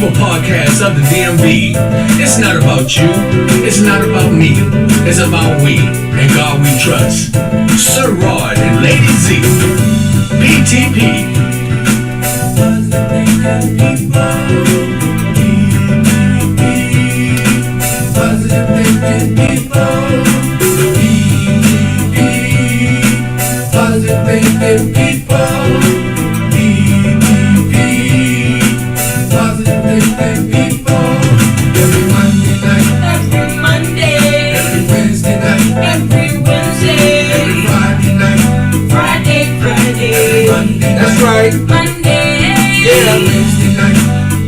wonderful podcast of the DMV. It's not about you, it's not about me, it's about we, and God we trust. Sir Rod and Lady Z, PTP. Positive thinking people. Positive thinking people. Positive thinking people. Every Monday night. Every Monday. Every Wednesday night. Every Wednesday. Every Friday night. Friday. Every Monday night. That's right. Monday. Yeah. Wednesday night.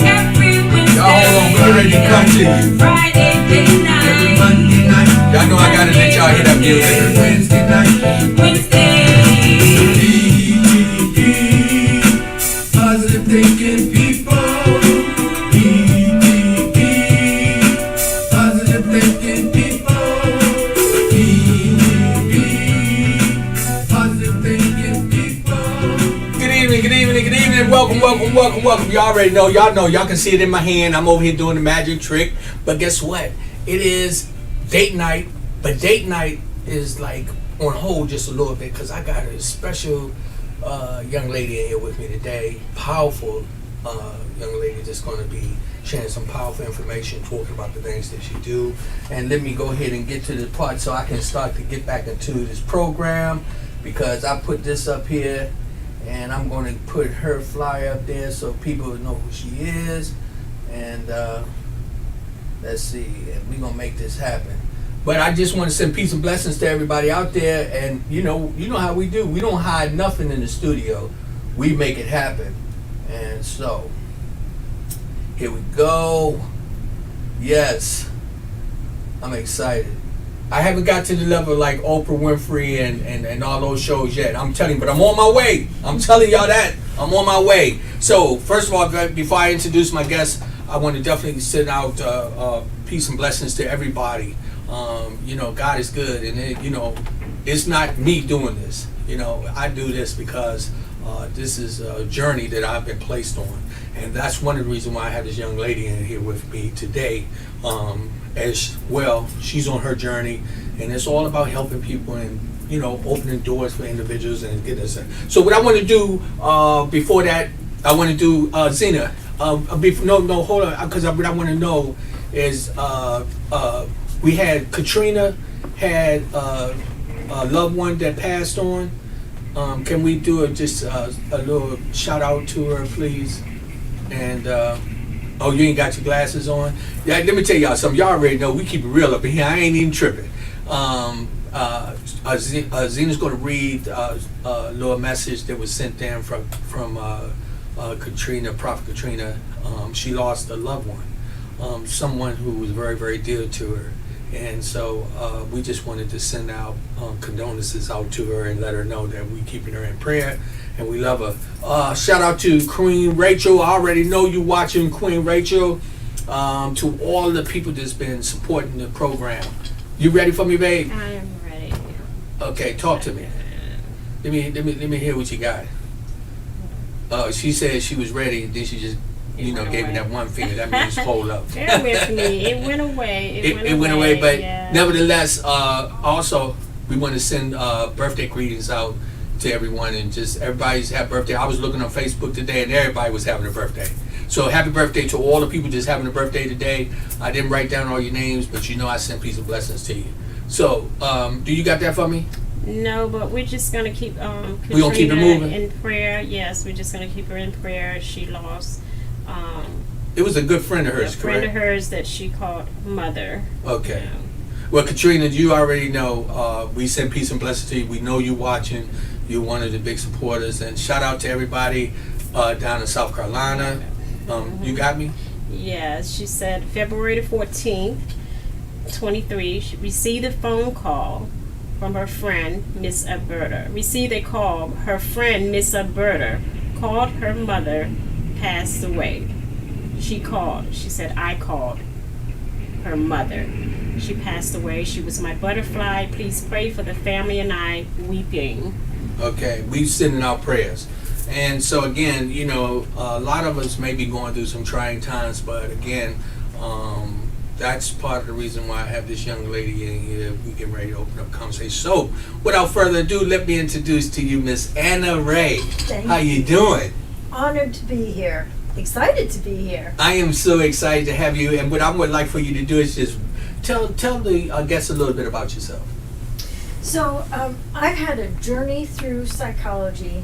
Every Wednesday. Y'all hold on, we're ready to come to you. Friday night. Every Monday night. Y'all know I gotta let y'all hit up music. Every Wednesday night. Wednesday. Positive thinking people. Positive thinking people. Positive thinking people. Good evening, good evening, good evening. Welcome. Y'all already know. Y'all can see it in my hand. I'm over here doing the magic trick. But guess what? It is date night. But date night is like on hold just a little bit because I got a special young lady in here with me today. Powerful young lady that's going to be sharing some powerful information, talking about the things that she do. And let me go ahead and get to the part so I can start to get back into this program, because I put this up here and I'm going to put her flyer up there so people know who she is. And let's see, and we're going to make this happen. But I just want to send peace and blessings to everybody out there. And you know how we do. We don't hide nothing in the studio. We make it happen. And so, here we go. Yes, I'm excited. I haven't got to the level like Oprah Winfrey and all those shows yet. I'm telling you, but I'm on my way. I'm telling y'all that. I'm on my way. So, first of all, before I introduce my guest, I want to definitely send out peace and blessings to everybody. God is good, and it's not me doing this. I do this because this is a journey that I've been placed on, and that's one of the reasons why I have this young lady in here with me today. As well, she's on her journey, and it's all about helping people and opening doors for individuals and getting us. So what I want to do before that, I want to do Zena. No, hold on, because what I want to know is. We had Katrina had a loved one that passed on. Can we do just a little shout out to her, please? And oh, you ain't got your glasses on? Yeah, let me tell y'all something. Y'all already know we keep it real up in here. I ain't even tripping. Zena's going to read a little message that was sent in from Katrina, Prophet Katrina. She lost a loved one, someone who was very, very dear to her. And so we just wanted to send out condolences out to her and let her know that we keeping her in prayer and we love her. Shout out to Queen Rachel. I already know you watching, Queen Rachel. To all the people that's been supporting the program. You ready for me, babe? I am ready. Okay, talk to me. Let me hear what you got. She said she was ready, then she just gave me that one finger. That means hold up. Bear with me. It went away. It went away, but yeah. Nevertheless, also we want to send birthday greetings out to everyone, and just everybody's happy birthday. I was looking on Facebook today, and everybody was having a birthday. So happy birthday to all the people just having a birthday today. I didn't write down all your names, but I sent peace and blessings to you. So, do you got that for me? No, but we're just gonna keep we gonna keep it moving in prayer. Yes, we're just gonna keep her in prayer. She lost. It was a good friend of hers, correct? A friend of hers that she called mother. Okay. Well, Katrina, you already know we send peace and blessings to you. We know you watching. You're one of the big supporters. And shout out to everybody down in South Carolina. You got me? Yes, she said February the 14th, 23, she received a phone call from her friend, Miss Alberta. Received a call. Her friend, Miss Alberta, called her mother, passed away. She called. She said, I called her mother. She passed away. She was my butterfly. Please pray for the family and I, weeping. Okay, we sending out prayers. And so again, you know, a lot of us may be going through some trying times, but again, that's part of the reason why I have this young lady in here. We get ready to open up a conversation. So, without further ado, let me introduce to you Miss Anna Ray. Thank How you doing? Honored to be here. Excited to be here. I am so excited to have you. And what I would like for you to do is just tell the guests a little bit about yourself. So I've had a journey through psychology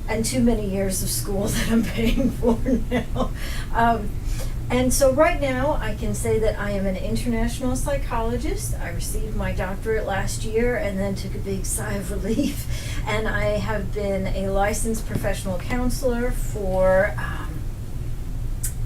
and too many years of school that I'm paying for now. And so right now I can say that I am an international psychologist. I received my doctorate last year and then took a big sigh of relief. And I have been a licensed professional counselor for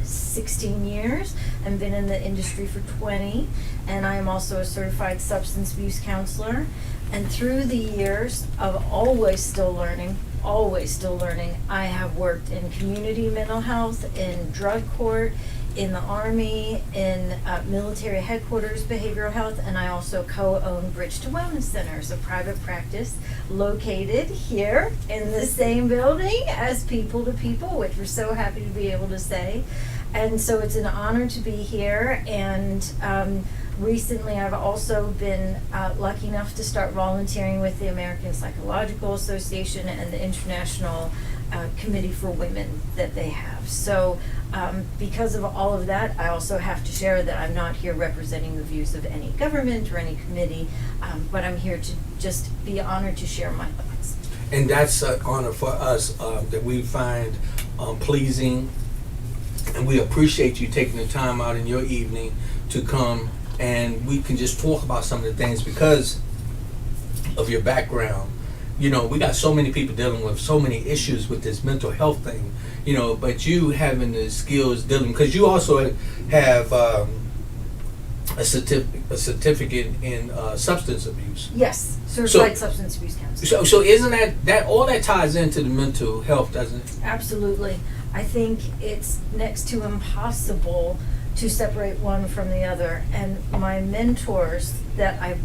16 years and been in the industry for 20. And I am also a certified substance abuse counselor. And through the years of always still learning, I have worked in community mental health, in drug court, in the Army, in military headquarters behavioral health, and I also co-own Bridge to Wellness Centers, a private practice located here in the same building as People to People, which we're so happy to be able to say. And so it's an honor to be here, and recently I've also been lucky enough to start volunteering with the American Psychological Association and the International Committee for Women that they have. So because of all of that, I also have to share that I'm not here representing the views of any government or any committee, but I'm here to just be honored to share my thoughts. And that's an honor for us that we find pleasing. And we appreciate you taking the time out in your evening to come and we can just talk about some of the things because of your background. You know, we got so many people dealing with so many issues with this mental health thing, you know, but you having the skills dealing, because you also have a certificate in substance abuse. Yes, certified substance abuse counselor. So isn't that all that ties into the mental health, doesn't it? Absolutely. I think it's next to impossible to separate one from the other. And my mentors that I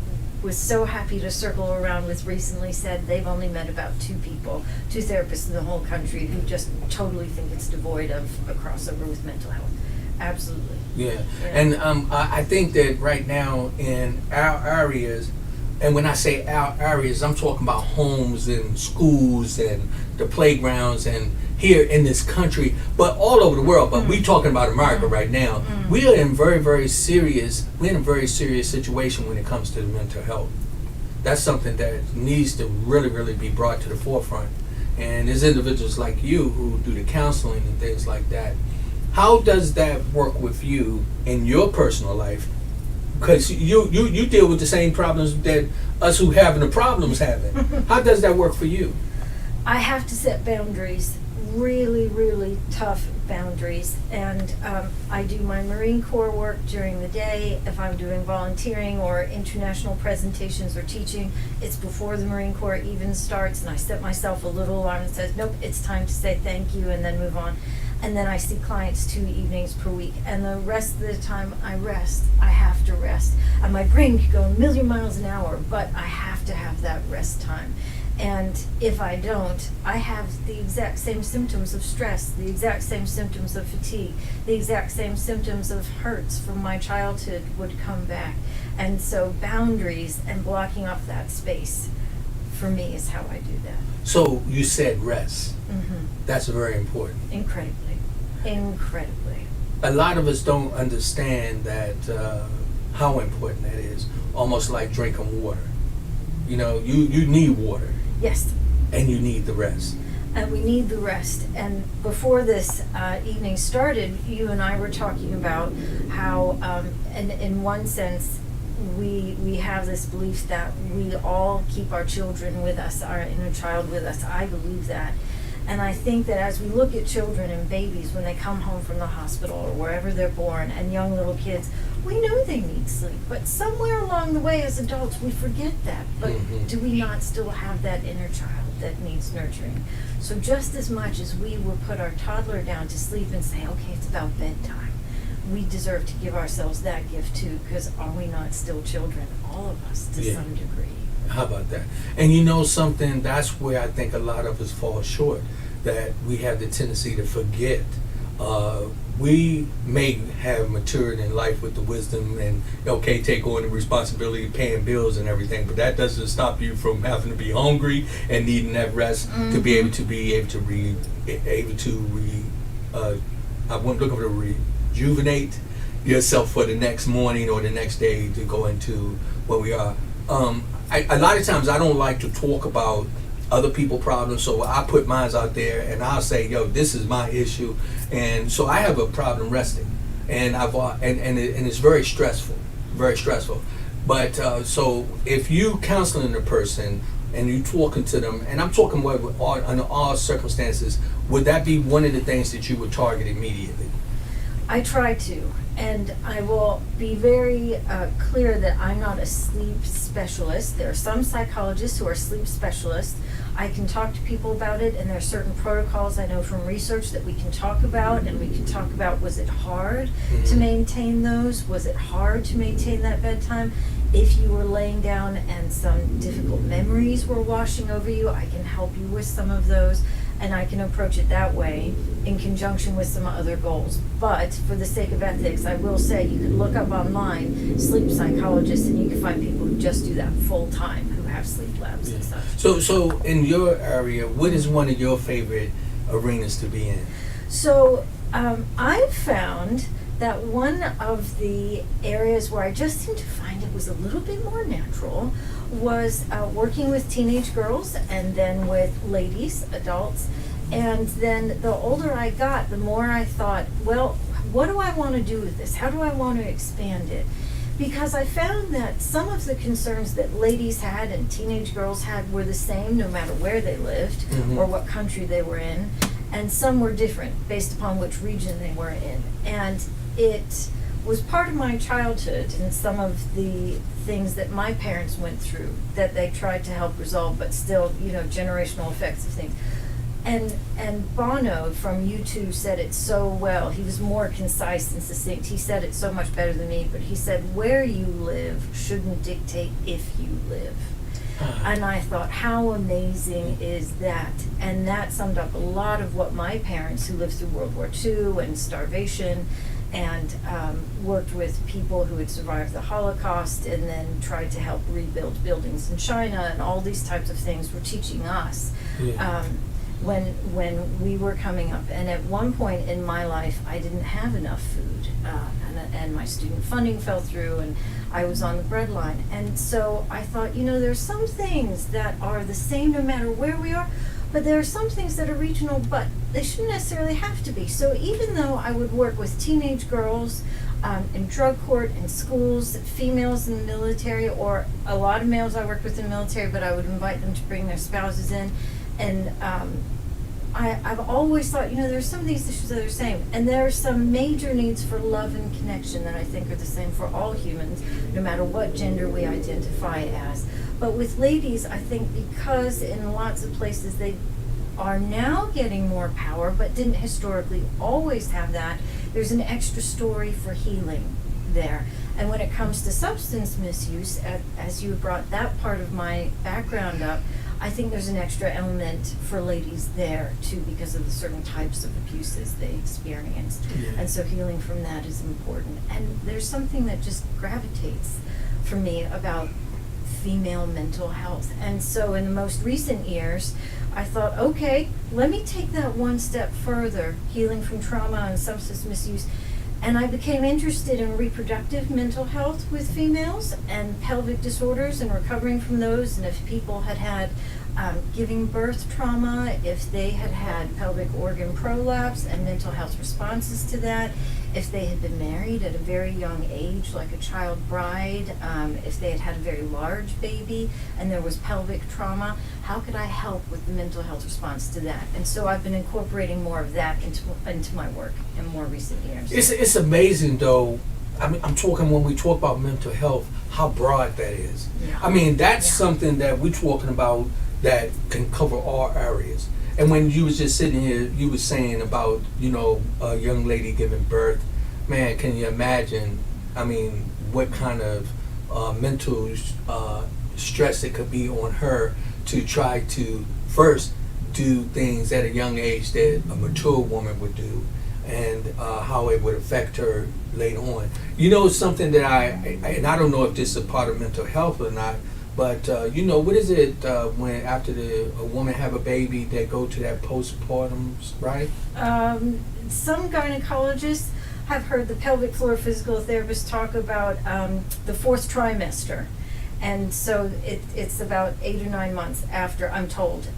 was so happy to circle around with recently said they've only met about two therapists in the whole country who just totally think it's devoid of a crossover with mental health. Absolutely. Yeah. And I think that right now in our areas, and when I say our areas, I'm talking about homes and schools and the playgrounds and here in this country, but all over the world. But we're talking about America right now. We are in we're in a very serious situation when it comes to the mental health. That's something that needs to really, really be brought to the forefront. And there's individuals like you who do the counseling and things like that. How does that work with you in your personal life? Because you deal with the same problems that us who having the problems having. How does that work for you? I have to set boundaries, really, really tough boundaries. And I do my Marine Corps work during the day. If I'm doing volunteering or international presentations or teaching, it's before the Marine Corps even starts, and I set myself a little alarm that says, nope, it's time to say thank you and then move on. And then I see clients 2 evenings per week. And the rest of the time I rest. I have to rest. And my brain could go a million miles an hour, but I have to have that rest time. And if I don't, I have the exact same symptoms of stress, the exact same symptoms of fatigue, the exact same symptoms of hurts from my childhood would come back. And so boundaries and blocking off that space for me is how I do that. So you said rest. That's very important. Incredibly. A lot of us don't understand that how important that is. Almost like drinking water. You know, you need water. Yes. And you need the rest. And we need the rest. And before this evening started, you and I were talking about how, in one sense, we have this belief that we all keep our children with us, our inner child with us. I believe that. And I think that as we look at children and babies when they come home from the hospital or wherever they're born, and young little kids, we know they need sleep. But somewhere along the way as adults, we forget that. But do we not still have that inner child that needs nurturing? So just as much as we will put our toddler down to sleep and say, okay, it's about bedtime, we deserve to give ourselves that gift too, because are we not still children, all of us, to some degree? How about that? And you know something, that's where I think a lot of us fall short. that we have the tendency to forget. We may have matured in life with the wisdom and take on the responsibility of paying bills and everything, but that doesn't stop you from having to be hungry and needing that rest to be able to I wouldn't look to rejuvenate yourself for the next morning or the next day to go into what we are. A lot of times I don't like to talk about other people's problems, so I put mine out there and I'll say, this is my issue, and so I have a problem resting, and and it's very stressful, But so if you counseling a person and you talking to them, and I'm talking with under all circumstances, would that be one of the things that you would target immediately? I try to, and I will be very clear that I'm not a sleep specialist. There are some psychologists who are sleep specialists. I can talk to people about it, and there are certain protocols I know from research that we can talk about, and we can talk about, was it hard to maintain those? Was it hard to maintain that bedtime? If you were laying down and some difficult memories were washing over you, I can help you with some of those, and I can approach it that way in conjunction with some other goals. But for the sake of ethics, I will say you can look up online sleep psychologists, and you can find people who just do that full time, who have sleep labs and such. So in your area, what is one of your favorite arenas to be in? So I've found that one of the areas where I just seemed to find it was a little bit more natural was working with teenage girls, and then with ladies, adults. And then the older I got, the more I thought, well, what do I want to do with this? How do I want to expand it? Because I found that some of the concerns that ladies had and teenage girls had were the same no matter where they lived or what country they were in, and some were different based upon which region they were in. And it was part of my childhood and some of the things that my parents went through that they tried to help resolve, but still, generational effects of things. And Bono from U2 said it so well. He was more concise and succinct. He said it so much better than me, but he said, where you live shouldn't dictate if you live. And I thought, how amazing is that? And that summed up a lot of what my parents, who lived through World War II and starvation, and worked with people who had survived the Holocaust and then tried to help rebuild buildings in China, and all these types of things were teaching us when we were coming up. And at one point in my life, I didn't have enough food, and my student funding fell through, and I was on the breadline. And so I thought, there's some things that are the same no matter where we are, but there are some things that are regional, but they shouldn't necessarily have to be. So even though I would work with teenage girls in drug court, in schools, females in the military, or a lot of males I worked with in the military, but I would invite them to bring their spouses in. And I've always thought, there's some of these issues that are the same. And there are some major needs for love and connection that I think are the same for all humans, no matter what gender we identify as. But with ladies, I think because in lots of places they are now getting more power, but didn't historically always have that, there's an extra story for healing there. And when it comes to substance misuse, as you brought that part of my background up, I think there's an extra element for ladies there too, because of the certain types of abuses they experienced. And so healing from that is important. And there's something that just gravitates for me about female mental health. And so in the most recent years, I thought, okay, let me take that one step further, healing from trauma and substance misuse. And I became interested in reproductive mental health with females and pelvic disorders and recovering from those. And if people had had giving birth trauma, if they had had pelvic organ prolapse and mental health responses to that, if they had been married at a very young age, like a child bride, if they had had a very large baby and there was pelvic trauma, how could I help with the mental health response to that? And so I've been incorporating more of that into my work in more recent years. It's amazing though. I mean, I'm talking, when we talk about mental health, how broad that is. Yeah. I mean, that's something that we're talking about that can cover all areas. And when you was just sitting here, you was saying about, a young lady giving birth. Man, can you imagine, what kind of mental stress it could be on her to try to first do things at a young age that a mature woman would do, and how it would affect her later on. You know, something that and I don't know if this is a part of mental health or not, but you know, what is it when after a woman have a baby, they go to that postpartum, right? Some gynecologists have heard the pelvic floor physical therapist talk about the fourth trimester. And so it's about 8 or 9 months after, I'm told,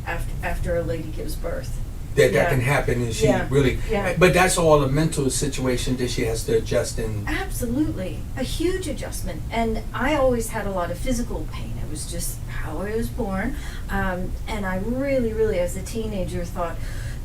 after a lady gives birth. That can happen, and she really. Yeah. But that's all a mental situation that she has to adjust in. Absolutely, a huge adjustment. And I always had a lot of physical pain. It was just how I was born, and I really, really, as a teenager, thought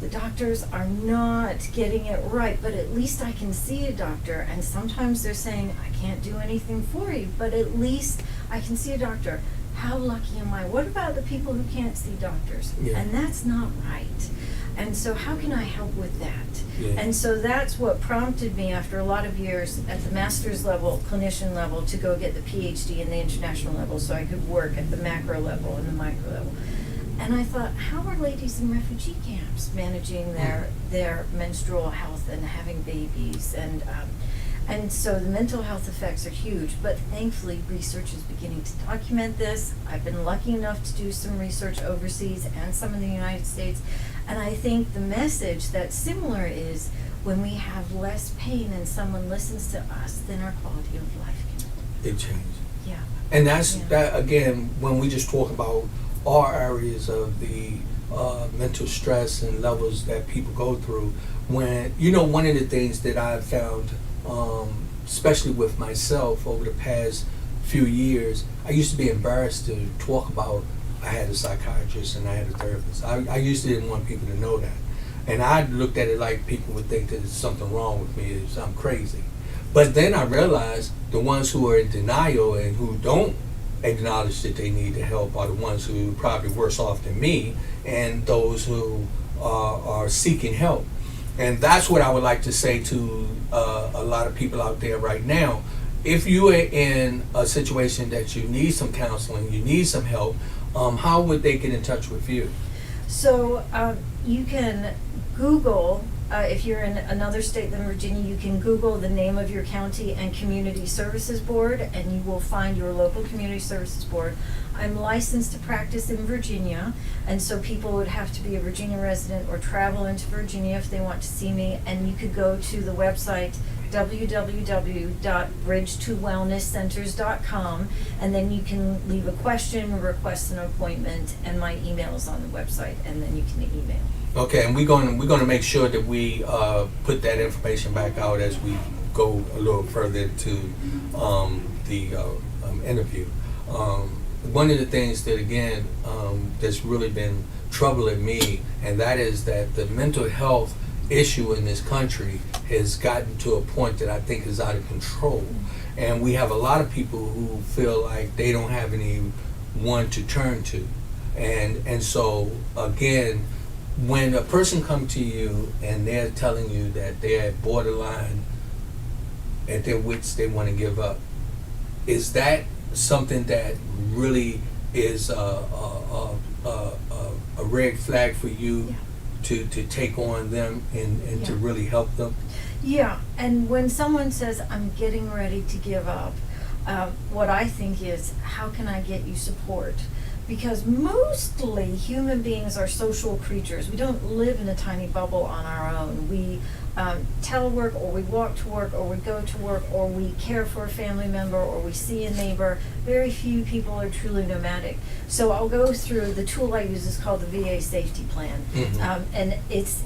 the doctors are not getting it right. But at least I can see a doctor. And sometimes they're saying I can't do anything for you, but at least I can see a doctor. How lucky am I? What about the people who can't see doctors? Yeah. And that's not right. And so how can I help with that? Yeah. And so that's what prompted me after a lot of years at the master's level, clinician level, to go get the PhD in the international level so I could work at the macro level and the micro level. And I thought, how are ladies in refugee camps managing their menstrual health and having babies? And so the mental health effects are huge, but thankfully research is beginning to document this. I've been lucky enough to do some research overseas and some in the United States. And I think the message that's similar is when we have less pain and someone listens to us, then our quality of life can It changes. Yeah. And that's that again, when we just talk about all areas of the mental stress and levels that people go through. When, you know, one of the things that I've found, especially with myself over the past few years, I used to be embarrassed to talk about I had a psychiatrist and I had a therapist. I used to didn't want people to know that. And I looked at it like people would think that there's something wrong with me, is I'm crazy. But then I realized the ones who are in denial and who don't acknowledge that they need the help are the ones who are probably worse off than me, and those who are seeking help. And that's what I would like to say to a lot of people out there right now. If you are in a situation that you need some counseling, you need some help, how would they get in touch with you? So you can Google, if you're in another state than Virginia, you can Google the name of your county and community services board, and you will find your local community services board. I'm licensed to practice in Virginia, and so people would have to be a Virginia resident or travel into Virginia if they want to see me. And you could go to the website www.bridge2wellnesscenters.com, and then you can leave a question, request an appointment, and my email is on the website, and then you can email. Okay, and we're going to make sure that we put that information back out as we go a little further to the interview. One of the things that, again, that's really been troubling me, and that is that the mental health issue in this country has gotten to a point that I think is out of control. And we have a lot of people who feel like they don't have anyone to turn to. And so, again, when a person comes to you and they're telling you that they're borderline, at their wits, they want to give up, is that something that really is a red flag for you to take on them and to really help them? Yeah, and when someone says, I'm getting ready to give up, what I think is, how can I get you support? Because mostly human beings are social creatures. We don't live in a tiny bubble on our own. We telework, or we walk to work, or we go to work, or we care for a family member, or we see a neighbor. Very few people are truly nomadic. So I'll go through, the tool I use is called the VA Safety Plan. Mm-hmm. And it's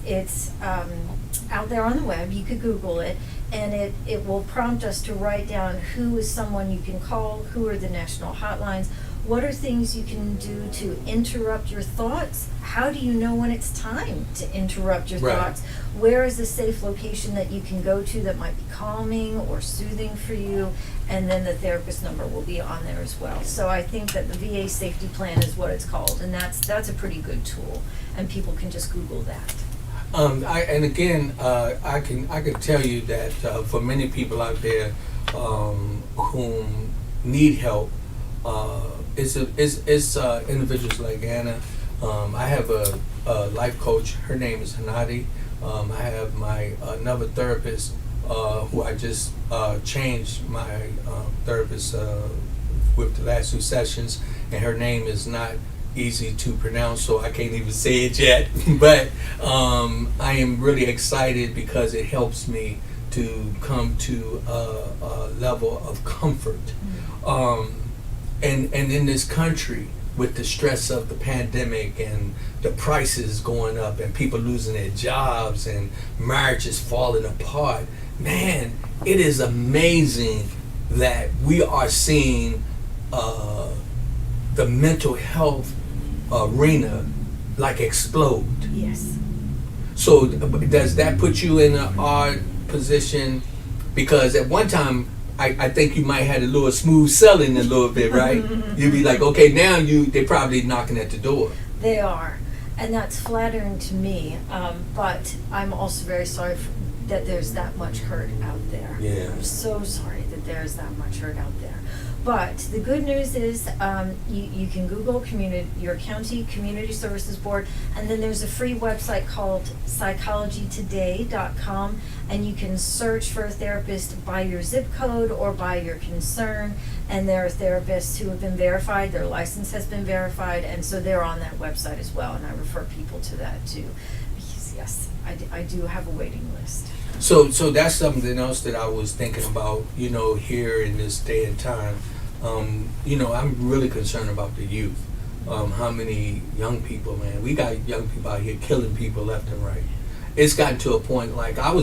out there on the web. You could Google it, and it will prompt us to write down who is someone you can call, who are the national hotlines, what are things you can do to interrupt your thoughts? How do you know when it's time to interrupt your thoughts? Where is a safe location that you can go to that might be calming or soothing for you? And then the therapist number will be on there as well. So I think that the VA Safety Plan is what it's called, and that's a pretty good tool, and people can just Google that. I can tell you that for many people out there whom need help, it's individuals like Anna I have a life coach. Her name is Hanadi. I have my another therapist who I just changed my therapist with the last 2 sessions, and her name is not easy to pronounce, so I can't even say it yet. But I am really excited because it helps me to come to a level of comfort. And in this country, with the stress of the pandemic and the prices going up and people losing their jobs and marriages falling apart, man, it is amazing that we are seeing the mental health arena like explode. Yes. So does that put you in an odd position? Because at one time, I think you might have a little smooth selling a little bit, right? You'd be like, okay, now they're probably knocking at the door. They are, and that's flattering to me. But I'm also very sorry that there's that much hurt out there. Yeah. I'm so sorry that there's that much hurt out there. But the good news is you can Google your county community services board, and then there's a free website called psychologytoday.com, and you can search for a therapist by your zip code or by your concern, and there are therapists who have been verified, their license has been verified, and so they're on that website as well, and I refer people to that too, because yes, I do have a waiting list. So that's something else that I was thinking about, here in this day and time. I'm really concerned about the youth. How many young people, man, we got young people out here killing people left and right. It's gotten to a point, like I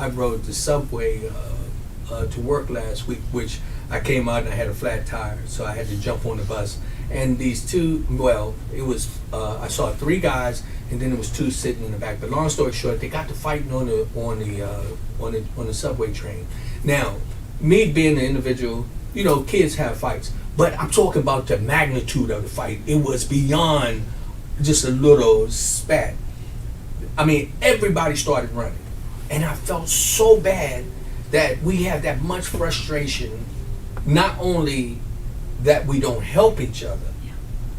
rode the subway to work last week, which I came out and I had a flat tire, so I had to jump on the bus. And these two, I saw 3 guys, and then there was 2 sitting in the back. But long story short, they got to fighting on the subway train. Now, me being an individual, kids have fights, but I'm talking about the magnitude of the fight. It was beyond just a little spat. I mean, everybody started running, and I felt so bad that we have that much frustration. Not only that we don't help each other,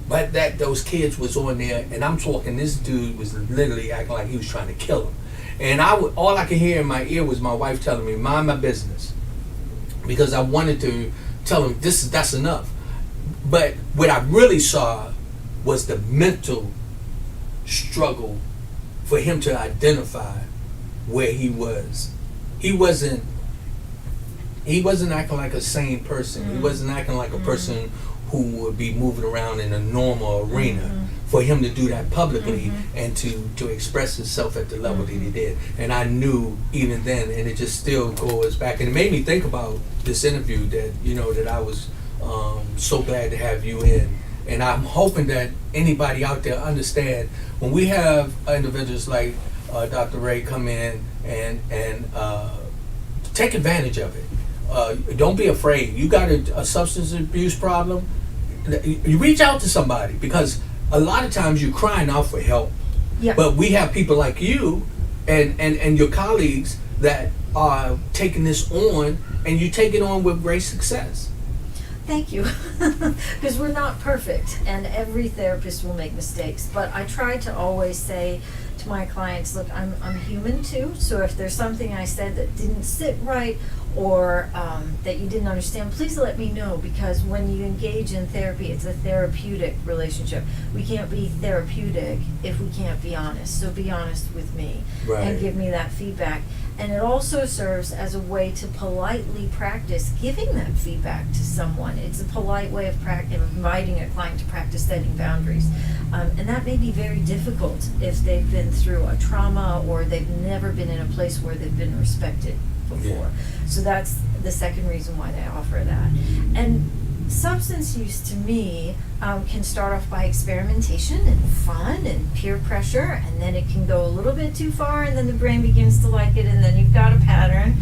but that those kids was on there, and I'm talking, this dude was literally acting like he was trying to kill him. And all I could hear in my ear was my wife telling me, mind my business. Because I wanted to tell him, that's enough. But what I really saw was the mental struggle for him to identify where he was. He wasn't acting like a sane person. He wasn't acting like a person who would be moving around in a normal arena. For him to do that publicly and to express himself at the level that he did. And I knew even then, and it just still goes back, and it made me think about this interview that, that I was so glad to have you in. And I'm hoping that anybody out there understand, when we have individuals like Dr. Ray come in and take advantage of it. Don't be afraid. You got a substance abuse problem, you reach out to somebody, because a lot of times you're crying out for help. Yeah. But we have people like you and your colleagues that are taking this on, and you take it on with great success. Thank you. Because we're not perfect, and every therapist will make mistakes. But I try to always say to my clients, look, I'm human too, so if there's something I said that didn't sit right, or that you didn't understand, please let me know, because when you engage in therapy, it's a therapeutic relationship. We can't be therapeutic if we can't be honest. So be honest with me, right, and give me that feedback. And it also serves as a way to politely practice giving that feedback to someone. It's a polite way of inviting a client to practice setting boundaries. And that may be very difficult if they've been through a trauma or they've never been in a place where they've been respected before. Yeah. So that's the second reason why they offer that. And substance use, to me, can start off by experimentation and fun and peer pressure, and then it can go a little bit too far, and then the brain begins to like it, and then you've got a pattern.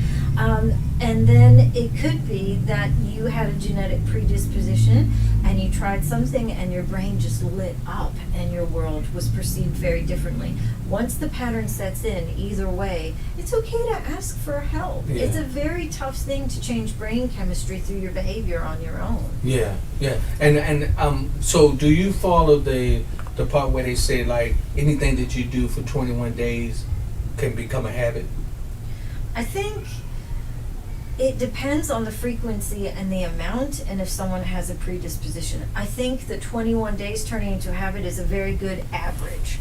And then it could be that you had a genetic predisposition and you tried something and your brain just lit up and your world was perceived very differently. Once the pattern sets in, either way, it's okay to ask for help. Yeah. It's a very tough thing to change brain chemistry through your behavior on your own. Yeah, yeah. And so do you follow the the part where they say like anything that you do for 21 days can become a habit? I think it depends on the frequency and the amount, and if someone has a predisposition. I think that 21 days turning into a habit is a very good average.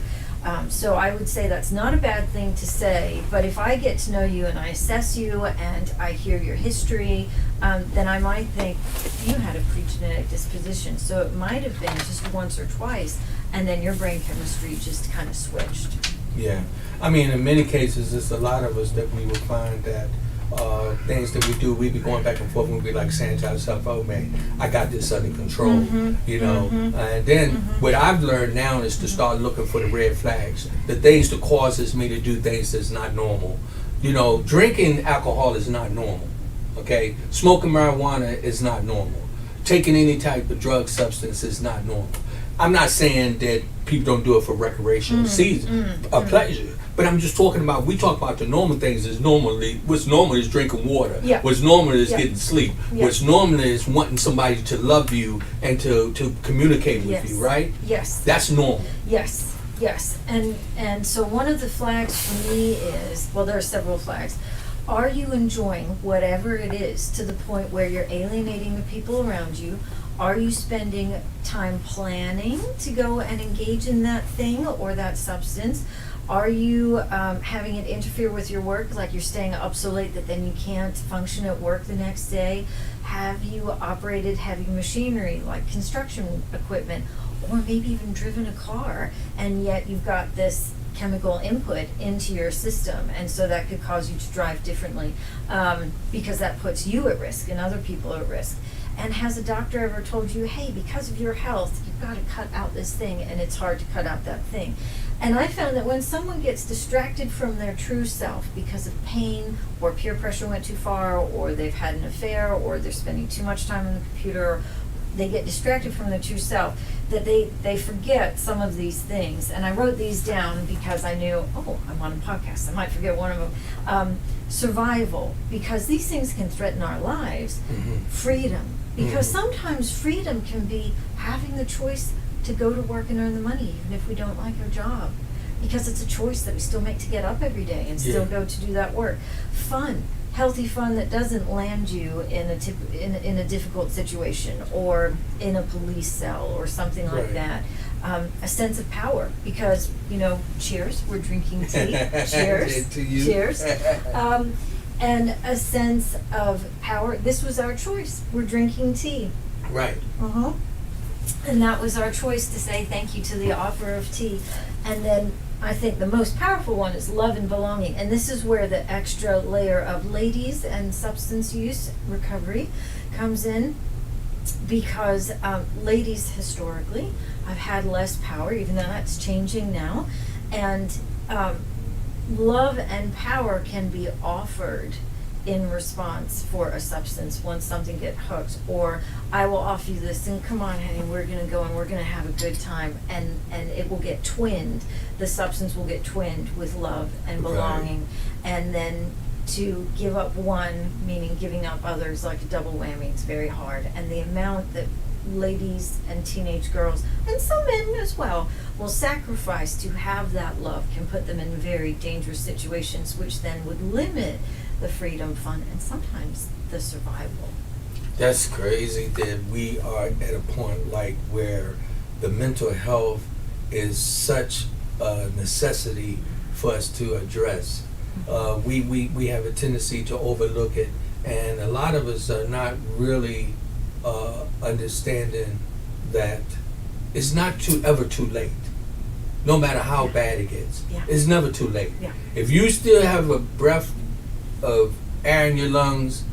So I would say that's not a bad thing to say, but if I get to know you and I assess you and I hear your history, then I might think you had a pre-genetic disposition. So it might have been just once or twice, and then your brain chemistry just kind of switched. Yeah. I mean, in many cases, it's a lot of us that we will find that things that we do, we be going back and forth and we be like saying to ourselves, oh man, I got this under control, you know. And then what I've learned now is to start looking for the red flags, the things that causes me to do things that's not normal. You know, drinking alcohol is not normal, okay? Smoking marijuana is not normal. Taking any type of drug substance is not normal. I'm not saying that people don't do it for recreational season, a pleasure. But I'm just talking about, we talk about the normal things as normally, what's normal is drinking water. Yeah. What's normal is Yeah. getting sleep. Yeah. What's normal is wanting somebody to love you and to communicate with Yes. you, right? Yes. That's normal. Yes, yes. And so one of the flags for me is, well, there are several flags. Are you enjoying whatever it is to the point where you're alienating the people around you? Are you spending time planning to go and engage in that thing or that substance? Are you having it interfere with your work, like you're staying up so late that then you can't function at work the next day? Have you operated heavy machinery like construction equipment, or maybe even driven a car, and yet you've got this chemical input into your system, and so that could cause you to drive differently, because that puts you at risk and other people at risk. And has a doctor ever told you, hey, because of your health, you've got to cut out this thing, and it's hard to cut out that thing? And I found that when someone gets distracted from their true self because of pain, or peer pressure went too far, or they've had an affair, or they're spending too much time on the computer, or they get distracted from their true self, that they forget some of these things. And I wrote these down because I knew, oh, I'm on a podcast, I might forget one of them. Survival, because these things can threaten our lives. Freedom, because sometimes freedom can be having the choice to go to work and earn the money, even if we don't like our job, because it's a choice that we still make to get up every day and still go to do that work. Fun, healthy fun that doesn't land you in a difficult situation or in a police cell or something like that. A sense of power, because, you know, cheers, we're drinking tea. Cheers. To you. Cheers. And a sense of power. This was our choice. We're drinking tea. Right. And that was our choice to say thank you to the offer of tea. And then I think the most powerful one is love and belonging. And this is where the extra layer of ladies and substance use recovery comes in, because ladies historically have had less power, even though that's changing now. And love and power can be offered in response for a substance once something gets hooked, or I will offer you this and come on honey, we're gonna go and we're gonna have a good time, and it will get twinned, the substance will get twinned with love and belonging. And then to give up one, meaning giving up others, like a double whammy, it's very hard. And the amount that ladies and teenage girls, and some men as well, will sacrifice to have that love can put them in very dangerous situations, which then would limit the freedom, fun, and sometimes the survival. That's crazy that we are at a point like where the mental health is such a necessity for us to address. We have a tendency to overlook it, and a lot of us are not really understanding that it's not ever too late. No matter how bad it gets, it's never too late. If you still have a breath of air in your lungs,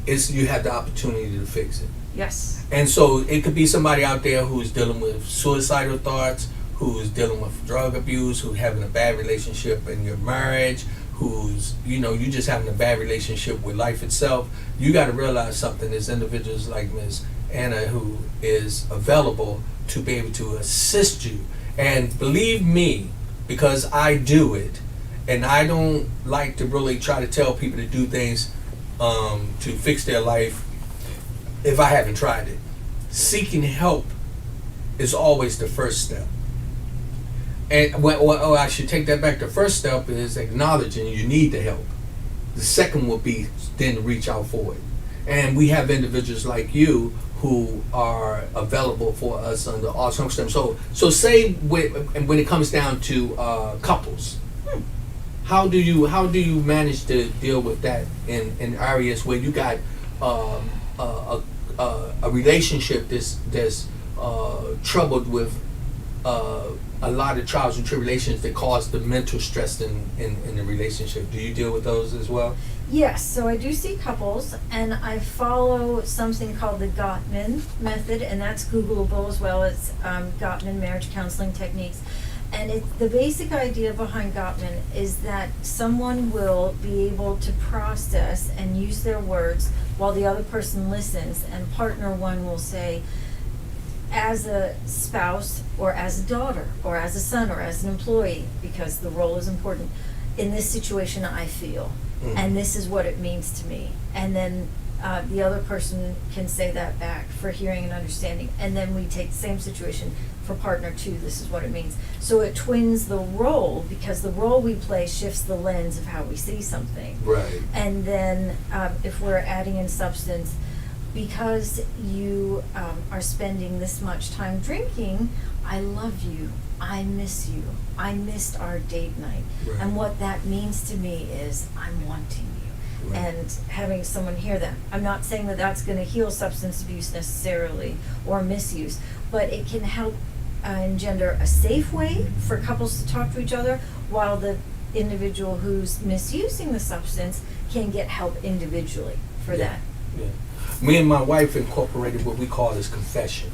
you have the opportunity to fix it. Yes. And so it could be somebody out there who's dealing with suicidal thoughts, who's dealing with drug abuse, who's having a bad relationship in your marriage, who's, you know, you just having a bad relationship with life itself. You got to realize something. There's individuals like Ms. Anna who is available to be able to assist you. And believe me, because I do it, and I don't like to really try to tell people to do things to fix their life if I haven't tried it. Seeking help is always the first step. And well, I should take that back. The first step is acknowledging you need the help. The second will be then to reach out for it. And we have individuals like you who are available for us under all circumstances. So say when it comes down to couples, how do you manage to deal with that in areas where you got a relationship that's troubled with a lot of trials and tribulations that cause the mental stress in the relationship? Do you deal with those as well? Yes, so I do see couples, and I follow something called the Gottman method, and that's Googleable as well as Gottman marriage counseling techniques. And the basic idea behind Gottman is that someone will be able to process and use their words while the other person listens, and partner one will say, as a spouse or as a daughter or as a son or as an employee, because the role is important, in this situation I feel, and this is what it means to me. And then the other person can say that back for hearing and understanding. And then we take the same situation for partner two, this is what it means. So it twins the role, because the role we play shifts the lens of how we see something. Right. And then if we're adding in substance, because you are spending this much time drinking, I love you, I miss you, I missed our date night. Right. And what that means to me is I'm wanting you. Right. And having someone hear that. I'm not saying that that's going to heal substance abuse necessarily or misuse, but it can help engender a safe way for couples to talk to each other, while the individual who's misusing the substance can get help individually for that. Yeah. Me and my wife incorporated what we call as confession.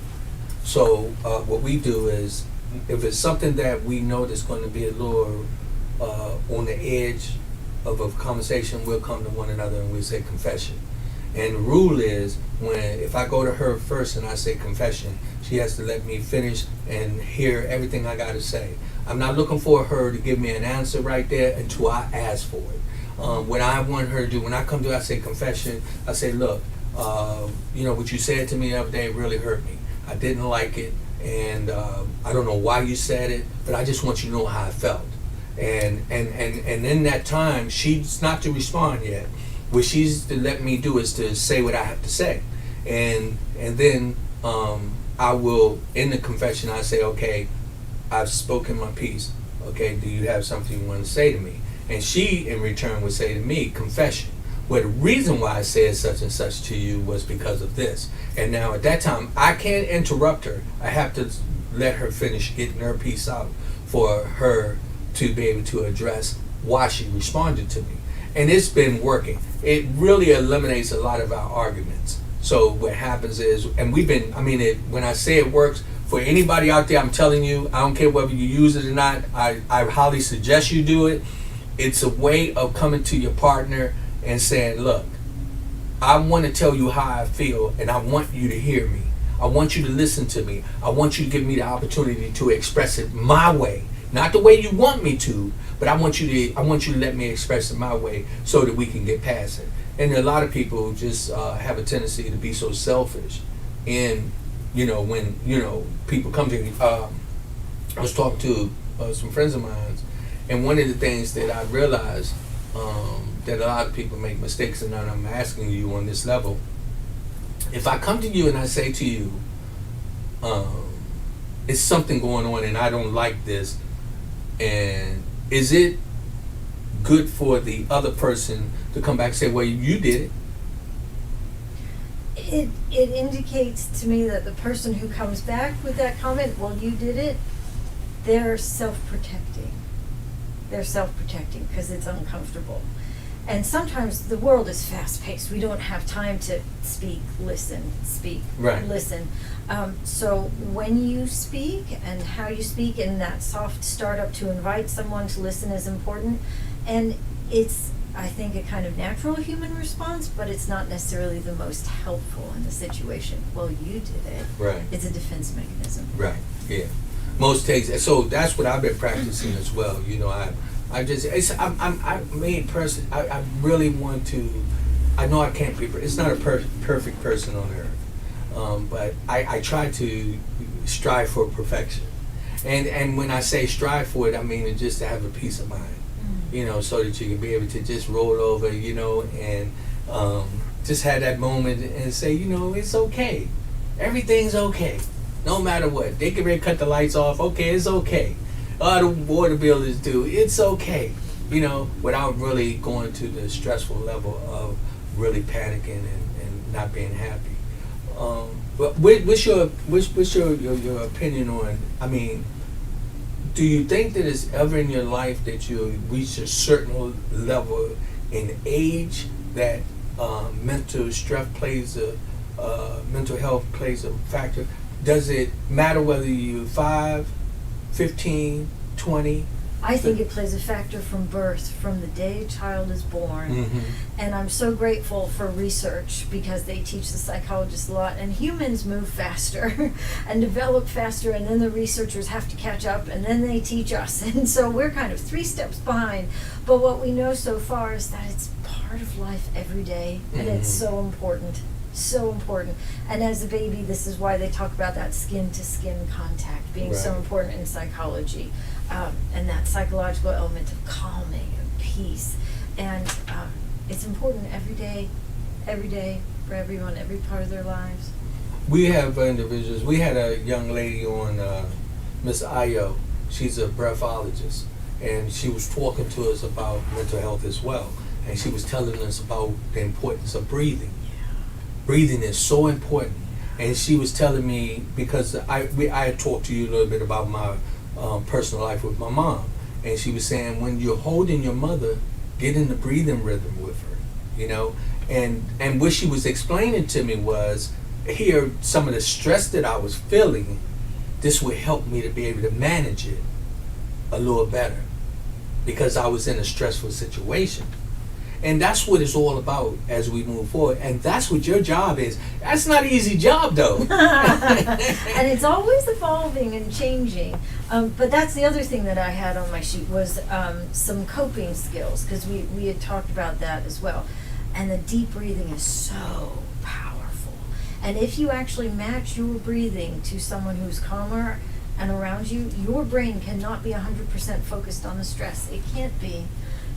So what we do is, if it's something that we know that's going to be a little on the edge of a conversation, we'll come to one another and we'll say confession. And the rule is, if I go to her first and I say confession, she has to let me finish and hear everything I got to say. I'm not looking for her to give me an answer right there until I ask for it. What I want her to do, when I come to her, I say confession, I say, look, what you said to me the other day really hurt me. I didn't like it, and I don't know why you said it, but I just want you to know how I felt. And in that time, she's not to respond yet. What she's to let me do is to say what I have to say, and then I will, in the confession, I say, okay, I've spoken my piece. Okay, do you have something you want to say to me? And she, in return, would say to me, confession. Well, the reason why I said such and such to you was because of this. And now at that time, I can't interrupt her. I have to let her finish getting her piece out for her to be able to address why she responded to me. And it's been working. It really eliminates a lot of our arguments. So what happens is, and when I say it works, for anybody out there, I'm telling you, I don't care whether you use it or not, I highly suggest you do it. It's a way of coming to your partner and saying, look, I want to tell you how I feel, and I want you to hear me. I want you to listen to me. I want you to give me the opportunity to express it my way. Not the way you want me to, but I want you to let me express it my way so that we can get past it. And a lot of people just have a tendency to be so selfish. And, when, people come to me, I was talking to some friends of mine, and one of the things that I realized that a lot of people make mistakes, and I'm asking you on this level, if I come to you and I say to you, it's something going on and I don't like this, and is it good for the other person to come back and say, well, you did it? It indicates to me that the person who comes back with that comment, well, you did it, they're self-protecting. They're self-protecting because it's uncomfortable. And sometimes the world is fast-paced. We don't have time to speak, listen, right. Listen. So when you speak and how you speak, and that soft startup to invite someone to listen is important. And it's, I think, a kind of natural human response, but it's not necessarily the most helpful in the situation. Well, you did it. Right. It's a defense mechanism. Right. Yeah. Most takes. So that's what I've been practicing as well. I really want to. I know I can't be. It's not a perfect person on earth, but I try to strive for perfection. And when I say strive for it, I mean it just to have a peace of mind, you know, so that you can be able to just roll over, you know, and just have that moment and say, you know, it's okay. Everything's okay. No matter what. They can cut the lights off. Okay, it's okay. The water bill is due. It's okay. You know, without really going to the stressful level of really panicking and not being happy. But what's your opinion on, I mean, do you think that it's ever in your life that you reach a certain level in age that mental stress plays mental health plays a factor? Does it matter whether you're 5, 15, 20? I think it plays a factor from birth, from the day a child is born. Mm-hmm. And I'm so grateful for research because they teach the psychologists a lot. And humans move faster and develop faster, and then the researchers have to catch up, and then they teach us. And so we're kind of 3 steps behind. But what we know so far is that it's part of life every day, and it's so important. So important. And as a baby, this is why they talk about that skin-to-skin contact being so important in psychology. And that psychological element of calming and peace. And it's important every day for everyone, every part of their lives. We have individuals. We had a young lady on, Miss Ayo. She's a breathologist, and she was talking to us about mental health as well. And she was telling us about the importance of breathing. Breathing is so important. And she was telling me, because I had talked to you a little bit about my personal life with my mom, and she was saying when you're holding your mother, get in the breathing rhythm with her, you know. And what she was explaining to me was, here, some of the stress that I was feeling, this would help me to be able to manage it a little better because I was in a stressful situation. And that's what it's all about as we move forward. And that's what your job is. That's not an easy job, though. And it's always evolving and changing. But that's the other thing that I had on my sheet was some coping skills, because we had talked about that as well. And the deep breathing is so powerful. And if you actually match your breathing to someone who's calmer and around you, your brain cannot be 100% focused on the stress. It can't be,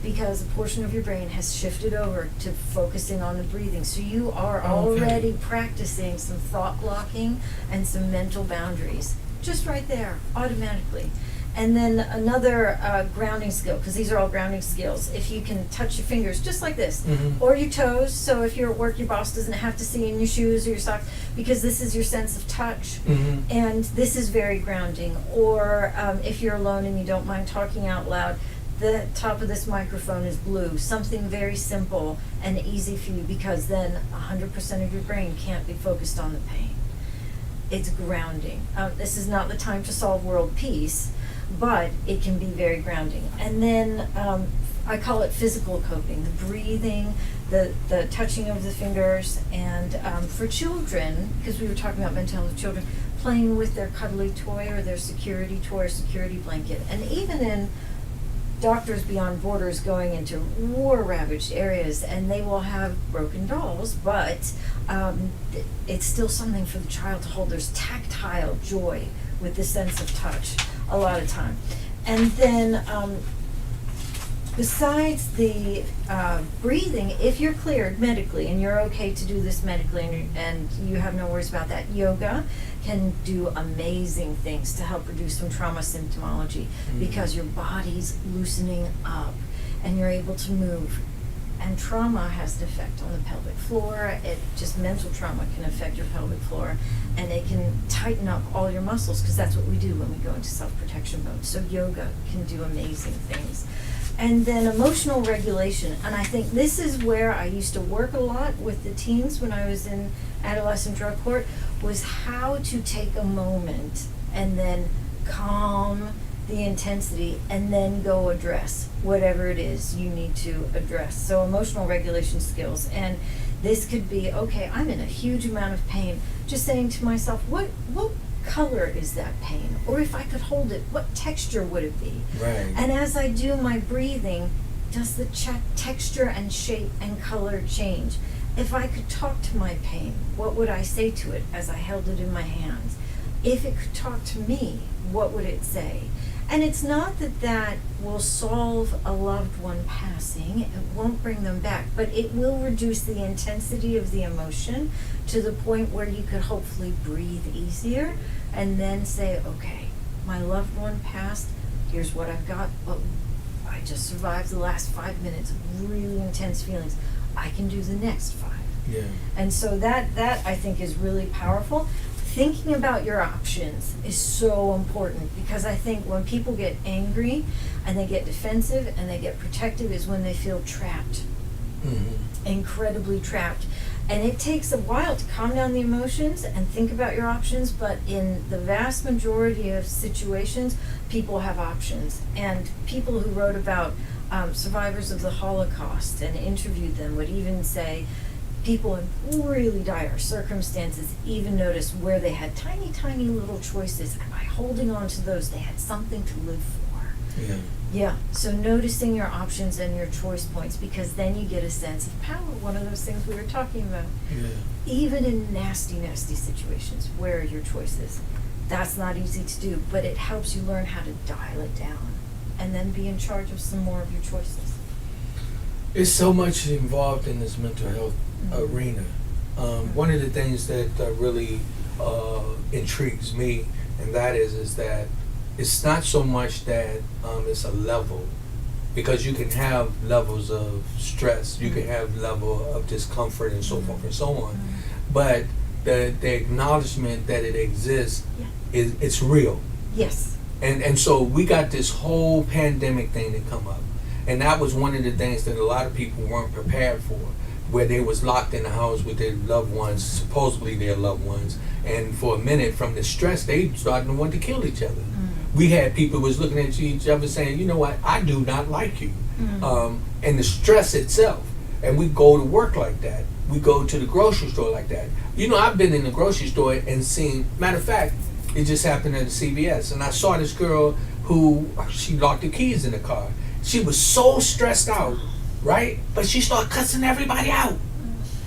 because a portion of your brain has shifted over to focusing on the breathing. So you are already practicing some thought blocking and some mental boundaries, just right there, automatically. And then another grounding skill, because these are all grounding skills. If you can touch your fingers just like this, or your toes, so if you're at work, your boss doesn't have to see in your shoes or your socks, because this is your sense of touch, and this is very grounding. Or if you're alone and you don't mind talking out loud, the top of this microphone is blue. Something very simple and easy for you, because then 100% of your brain can't be focused on the pain. It's grounding. This is not the time to solve world peace, but it can be very grounding. And then I call it physical coping, the breathing, the touching of the fingers, and for children, because we were talking about mental health of children, playing with their cuddly toy or their security toy or security blanket. And even in Doctors Beyond Borders going into war-ravaged areas, and they will have broken dolls, but it's still something for the child to hold. There's tactile joy with the sense of touch a lot of time. And then besides the breathing, if you're cleared medically and you're okay to do this medically and you have no worries about that, yoga can do amazing things to help reduce some trauma symptomology, because your body's loosening up and you're able to move. And trauma has an effect on the pelvic floor. Mental trauma can affect your pelvic floor, and it can tighten up all your muscles, because that's what we do when we go into self-protection mode. So yoga can do amazing things. And then emotional regulation, and I think this is where I used to work a lot with the teens when I was in adolescent drug court, was how to take a moment and then calm the intensity and then go address whatever it is you need to address. So emotional regulation skills. And this could be, okay, I'm in a huge amount of pain, just saying to myself, what color is that pain? Or if I could hold it, what texture would it be? Right. And as I do my breathing, does the texture and shape and color change? If I could talk to my pain, what would I say to it as I held it in my hands? if it could talk to me, what would it say? And it's not that that will solve a loved one passing, it won't bring them back, but it will reduce the intensity of the emotion to the point where you could hopefully breathe easier and then say, okay, my loved one passed, here's what I've got, but I just survived the last 5 minutes of really intense feelings. I can do the next 5. Yeah. And so that I think is really powerful. Thinking about your options is so important, because I think when people get angry and they get defensive and they get protective is when they feel trapped. Mm-hmm. Incredibly trapped. And it takes a while to calm down the emotions and think about your options, but in the vast majority of situations, people have options. And people who wrote about survivors of the Holocaust and interviewed them would even say people in really dire circumstances even noticed where they had tiny, tiny little choices, and by holding on to those, they had something to live for. Yeah. Yeah, so noticing your options and your choice points, because then you get a sense of power, one of those things we were talking about. Yeah. Even in nasty, nasty situations, where are your choices? That's not easy to do, but it helps you learn how to dial it down and then be in charge of some more of your choices. It's so much involved in this mental health arena. One of the things that really intrigues me, and that is that it's not so much that it's a level, because you can have levels of stress, you can have level of discomfort and so forth and so on, but the acknowledgement that it exists it's real. Yes. And so we got this whole pandemic thing that come up, and that was one of the things that a lot of people weren't prepared for, where they was locked in the house with their loved ones, supposedly their loved ones, and for a minute from the stress they started to want to kill each other. We had people was looking at each other saying, you know what, I do not like you. And the stress itself, and we go to work like that, we go to the grocery store like that. You know, I've been in the grocery store and seen, matter of fact, it just happened at the CVS, and I saw this girl who, she locked the keys in the car. She was so stressed out, right? But she started cussing everybody out.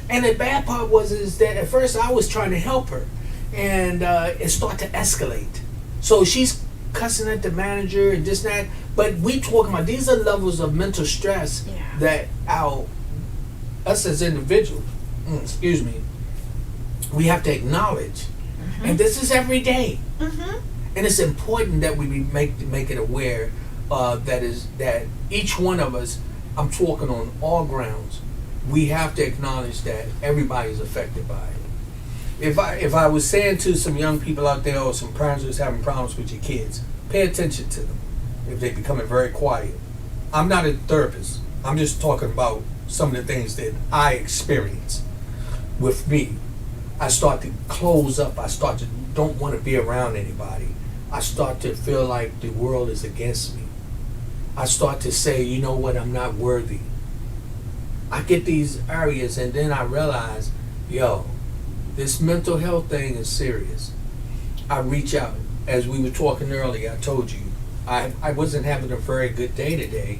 And the bad part was is that at first I was trying to help her, and it started to escalate. So she's cussing at the manager and this and that, but we talking about, these are levels of mental stress that us as individuals, we have to acknowledge. And this is every day. And it's important that we make it aware that each one of us, I'm talking on all grounds, we have to acknowledge that everybody's affected by it. If I was saying to some young people out there, or some parents who's having problems with your kids, pay attention to them if they're becoming very quiet. I'm not a therapist. I'm just talking about some of the things that I experience with me. I start to close up. I start to don't want to be around anybody. I start to feel like the world is against me. I start to say, you know what, I'm not worthy. I get these areas, and then I realize, this mental health thing is serious. I reach out. As we were talking earlier, I told you, I wasn't having a very good day today,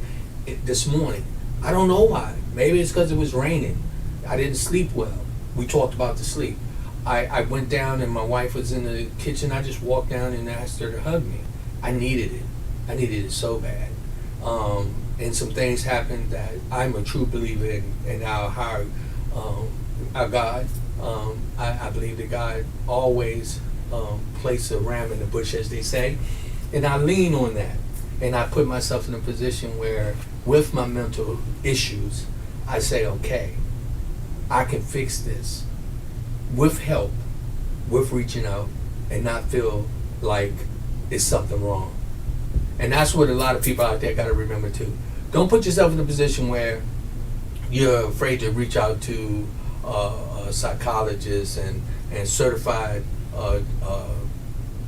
this morning. I don't know why. Maybe it's because it was raining. I didn't sleep well. We talked about the sleep. I went down and my wife was in the kitchen. I just walked down and asked her to hug me. I needed it. I needed it so bad. And some things happened that I'm a true believer in our God. I believe that God always places a ram in the bush, as they say. And I lean on that. And I put myself in a position where, with my mental issues, I say, okay, I can fix this with help, with reaching out, and not feel like it's something wrong. And that's what a lot of people out there got to remember too. Don't put yourself in a position where you're afraid to reach out to psychologists and certified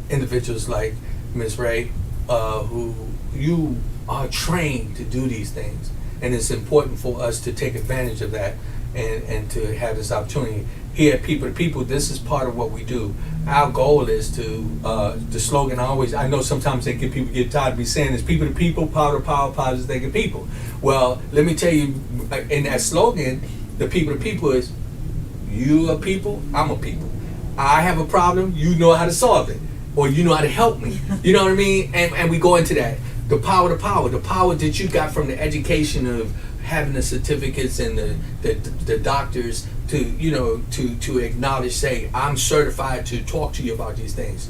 individuals like Ms. Ray, who you are trained to do these things. And it's important for us to take advantage of that and to have this opportunity. Here at People to People, this is part of what we do. Our goal is to, the slogan I know sometimes people get tired of me saying this, people to people, power to power, positive thinking people. Well, let me tell you, in that slogan, the people to people is, you a people, I'm a people. I have a problem, you know how to solve it. or you know how to help me. You know what I mean? And we go into that. The power that you got from the education of having the certificates and the doctors to, you know, to acknowledge, say, I'm certified to talk to you about these things.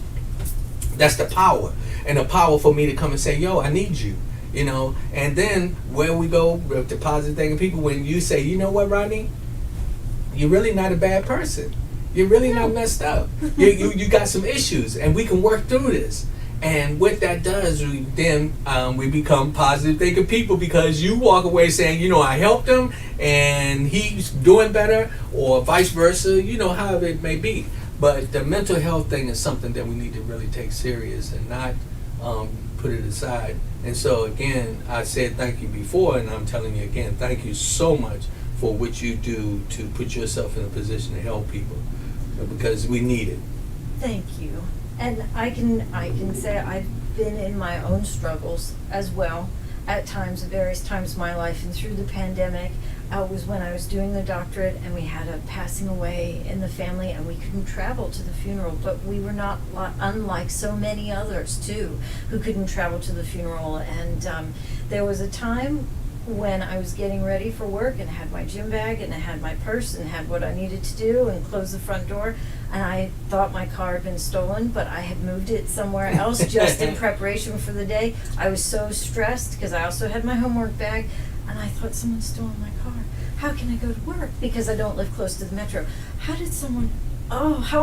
That's the power. And the power for me to come and say, yo, I need you. You know, and then where we go with the positive thing, people, when you say, you know what, Rodney, you're really not a bad person. You're really not messed up. You got some issues, and we can work through this. And what that does, we become positive thinking people, because you walk away saying, you know, I helped him and he's doing better, or vice versa, you know, however it may be. But the mental health thing is something that we need to really take serious and not put it aside. And so again, I said thank you before, and I'm telling you again, thank you so much for what you do to put yourself in a position to help people, because we need it. Thank you. And I can say I've been in my own struggles as well at times, at various times in my life. And through the pandemic, was when I was doing the doctorate, and we had a passing away in the family, and we couldn't travel to the funeral. But we were not unlike so many others too, who couldn't travel to the funeral. And there was a time when I was getting ready for work and had my gym bag and I had my purse and had what I needed to do and closed the front door, and I thought my car had been stolen, but I had moved it somewhere else just in preparation for the day. I was so stressed because I also had my homework bag, and I thought, someone's stolen my car. How can I go to work? Because I don't live close to the metro. How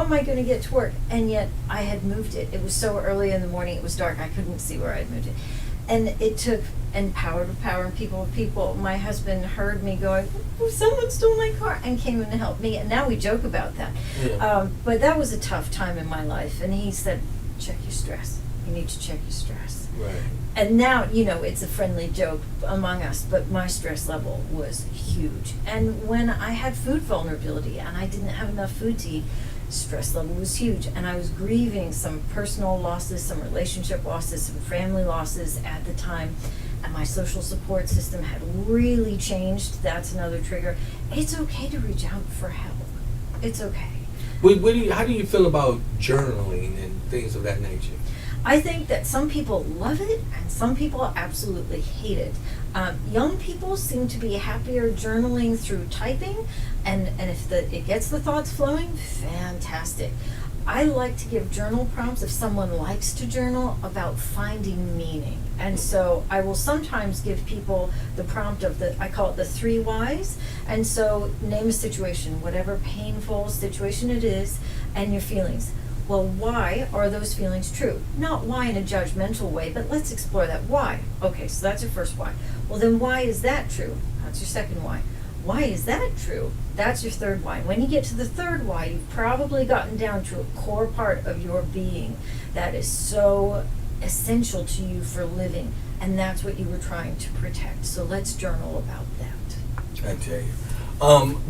am I going to get to work? And yet I had moved it. It was so early in the morning, it was dark, I couldn't see where I had moved it. And it took, and power to power and people to people. My husband heard me going, oh, someone stole my car, and came in to help me. And now we joke about that. Yeah. But that was a tough time in my life. And he said, check your stress. You need to check your stress. Right. And now, you know, it's a friendly joke among us, but my stress level was huge. And when I had food vulnerability and I didn't have enough food to eat, stress level was huge. And I was grieving some personal losses, some relationship losses, some family losses at the time. And my social support system had really changed. That's another trigger. It's okay to reach out for help. It's okay. How do you feel about journaling and things of that nature? I think that some people love it and some people absolutely hate it. Young people seem to be happier journaling through typing, and if it gets the thoughts flowing, fantastic. I like to give journal prompts if someone likes to journal about finding meaning. And so I will sometimes give people the prompt of I call it the 3 whys. And so name a situation, whatever painful situation it is, and your feelings. Well, why are those feelings true? Not why in a judgmental way, but let's explore that. Why? Okay, so that's your first why. Well, then why is that true? That's your second why. Why is that true? That's your third why. When you get to the third why, you've probably gotten down to a core part of your being that is so essential to you for living, and that's what you were trying to protect. So let's journal about that. I tell you.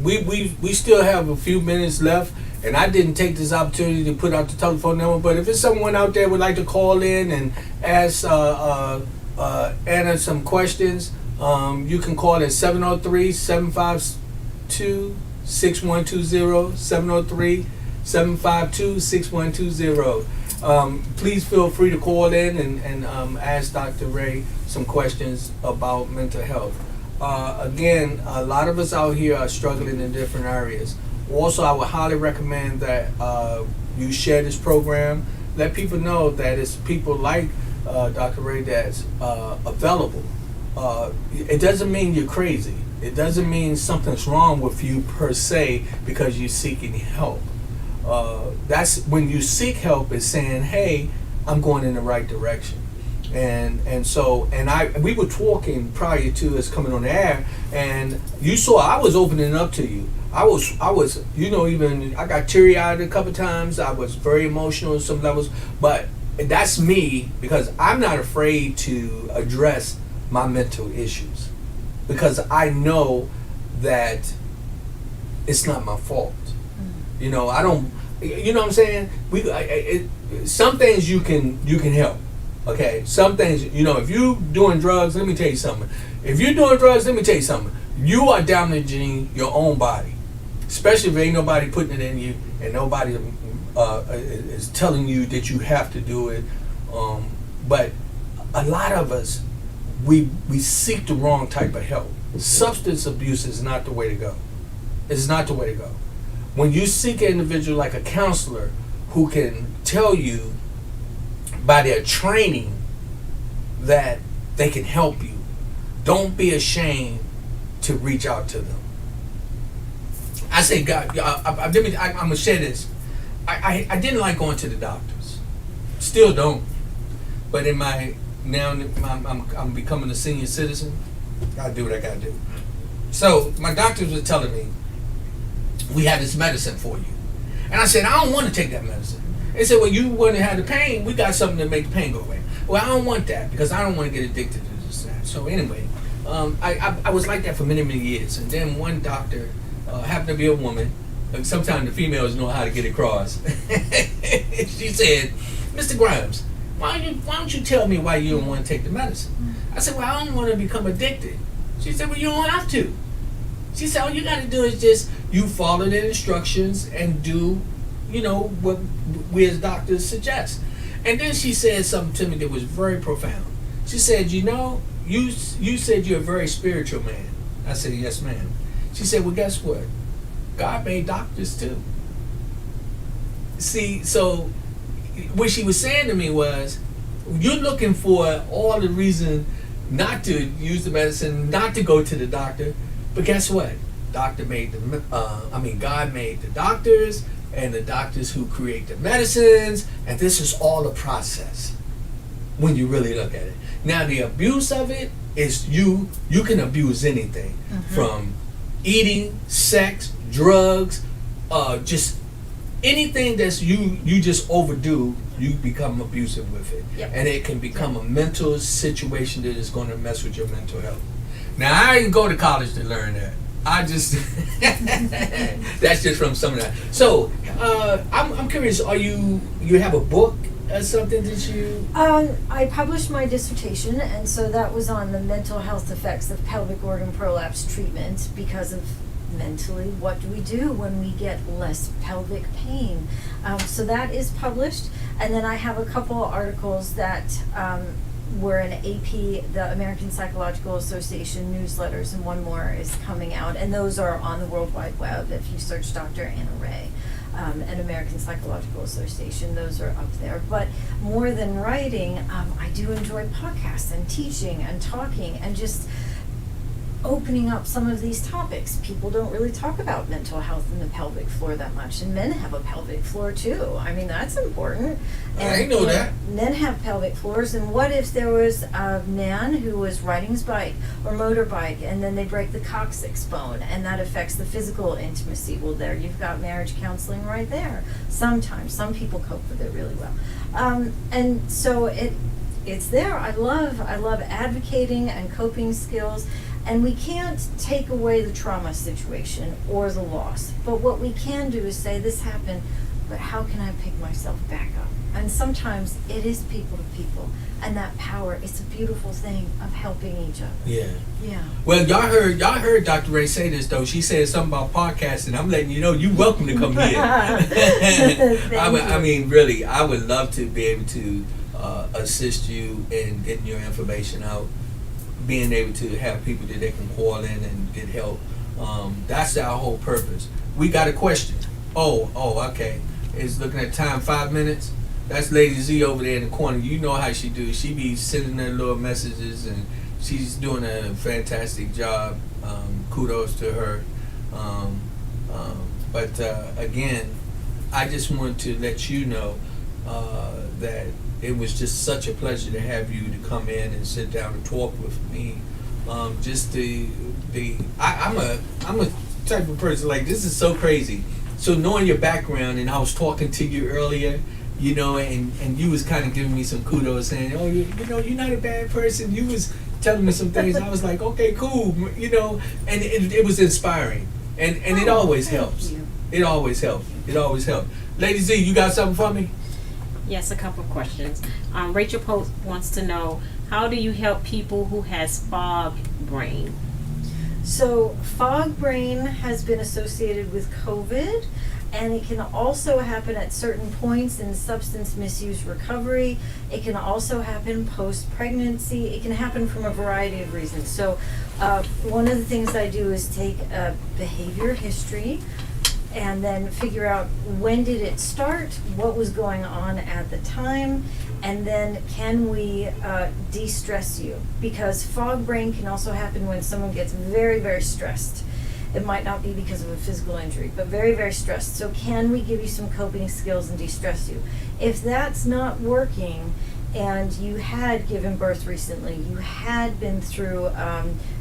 We still have a few minutes left, and I didn't take this opportunity to put out the telephone number, but if it's someone out there would like to call in and ask Anna some questions, you can call at 703-752-6120, 703-752-6120. Please feel free to call in and ask Dr. Ray some questions about mental health. Again, a lot of us out here are struggling in different areas. Also, I would highly recommend that you share this program. Let people know that it's people like Dr. Ray that's available. It doesn't mean you're crazy. It doesn't mean something's wrong with you per se because you're seeking help. That's when you seek help, is saying, hey, I'm going in the right direction. We were talking prior to us coming on the air, and you saw I was opening up to you. I was, even I got teary-eyed a couple times. I was very emotional on some levels, but that's me because I'm not afraid to address my mental issues because I know that it's not my fault. I don't. You know what I'm saying? Some things you can help. Okay, some things, if you're doing drugs, let me tell you something. If you're doing drugs, let me tell you something. You are damaging your own body, especially if ain't nobody putting it in you and nobody is telling you that you have to do it. But a lot of us, we seek the wrong type of help. Substance abuse is not the way to go. It's not the way to go. When you seek an individual like a counselor who can tell you by their training that they can help you, don't be ashamed to reach out to them. I say, God, I'm gonna share this. I didn't like going to the doctors. Still don't. But in my now I'm becoming a senior citizen. Gotta do what I gotta do. So my doctors were telling me, we have this medicine for you, and I said, I don't want to take that medicine. They said, well, you want to have the pain? We got something to make the pain go away. Well, I don't want that because I don't want to get addicted to this and that. So anyway, I was like that for many years, and then one doctor happened to be a woman. Sometimes the females know how to get across. She said, Mr. Grimes, why don't you tell me why you don't want to take the medicine? I said, well, I don't want to become addicted. She said, well, you don't have to. She said, all you got to do is just you follow the instructions and do, what we as doctors suggest. And then she said something to me that was very profound. She said, you said you're a very spiritual man. I said, yes, ma'am. She said, well, guess what? God made doctors too. See, so what she was saying to me was, you're looking for all the reason not to use the medicine, not to go to the doctor, but guess what? God made the doctors, and the doctors who create the medicines, and this is all a process when you really look at it. Now the abuse of it is you can abuse anything from eating, sex, drugs, just anything that's you just overdo, you become abusive with it. Yep. And it can become a mental situation that is going to mess with your mental health. Now I didn't go to college to learn that. I just that's just from some of that. So I'm curious. Are you have a book or something that you? I published my dissertation, and so that was on the mental health effects of pelvic organ prolapse treatment because of mentally what do we do when we get less pelvic pain. So that is published, and then I have a couple articles that were in AP, the American Psychological Association newsletters, and one more is coming out, and those are on the World Wide Web. If you search Dr. Anna Ray and American Psychological Association, those are up there. But more than writing, I do enjoy podcasts and teaching and talking and just opening up some of these topics. People don't really talk about mental health in the pelvic floor that much, and men have a pelvic floor too. I mean, that's important. And I didn't know that. Men have pelvic floors, and what if there was a man who was riding his bike or motorbike, and then they break the coccyx bone, and that affects the physical intimacy? Well, there you've got marriage counseling right there. Sometimes, some people cope with it really well, and so it's there. I love advocating and coping skills. And we can't take away the trauma situation or the loss. But what we can do is say, this happened, but how can I pick myself back up? And sometimes it is people to people. And that power, it's a beautiful thing of helping each other. Yeah. Yeah. Well, y'all heard Dr. Ray say this, though. She said something about podcasting. I'm letting you know, you're welcome to come here. I mean, really, I would love to be able to assist you in getting your information out. Being able to have people that they can call in and get help. That's our whole purpose. We got a question. Oh, okay. It's looking at time, 5 minutes. That's Lady Z over there in the corner. You know how she do. She be sending her little messages, and she's doing a fantastic job. Kudos to her. But again, I just want to let you know that it was just such a pleasure to have you to come in and sit down and talk with me. Just I'm a type of person, like, this is so crazy. So knowing your background, and I was talking to you earlier, and you was kind of giving me some kudos, saying, oh, you're not a bad person. You was telling me some things. I was like, okay, cool, and it was inspiring, and it always helps. It always helps. It always helps. Lady Z, you got something for me? Yes, a couple of questions. Rachel Post wants to know, how do you help people who has fog brain? So fog brain has been associated with COVID, And it can also happen at certain points in substance misuse recovery. It can also happen post-pregnancy. It can happen from a variety of reasons. So one of the things I do is take a behavior history and then figure out when did it start, what was going on at the time, and then can we de-stress you? Because fog brain can also happen when someone gets very, very stressed. It might not be because of a physical injury, but very, very stressed. So can we give you some coping skills and de-stress you? If that's not working, and you had given birth recently, you had been through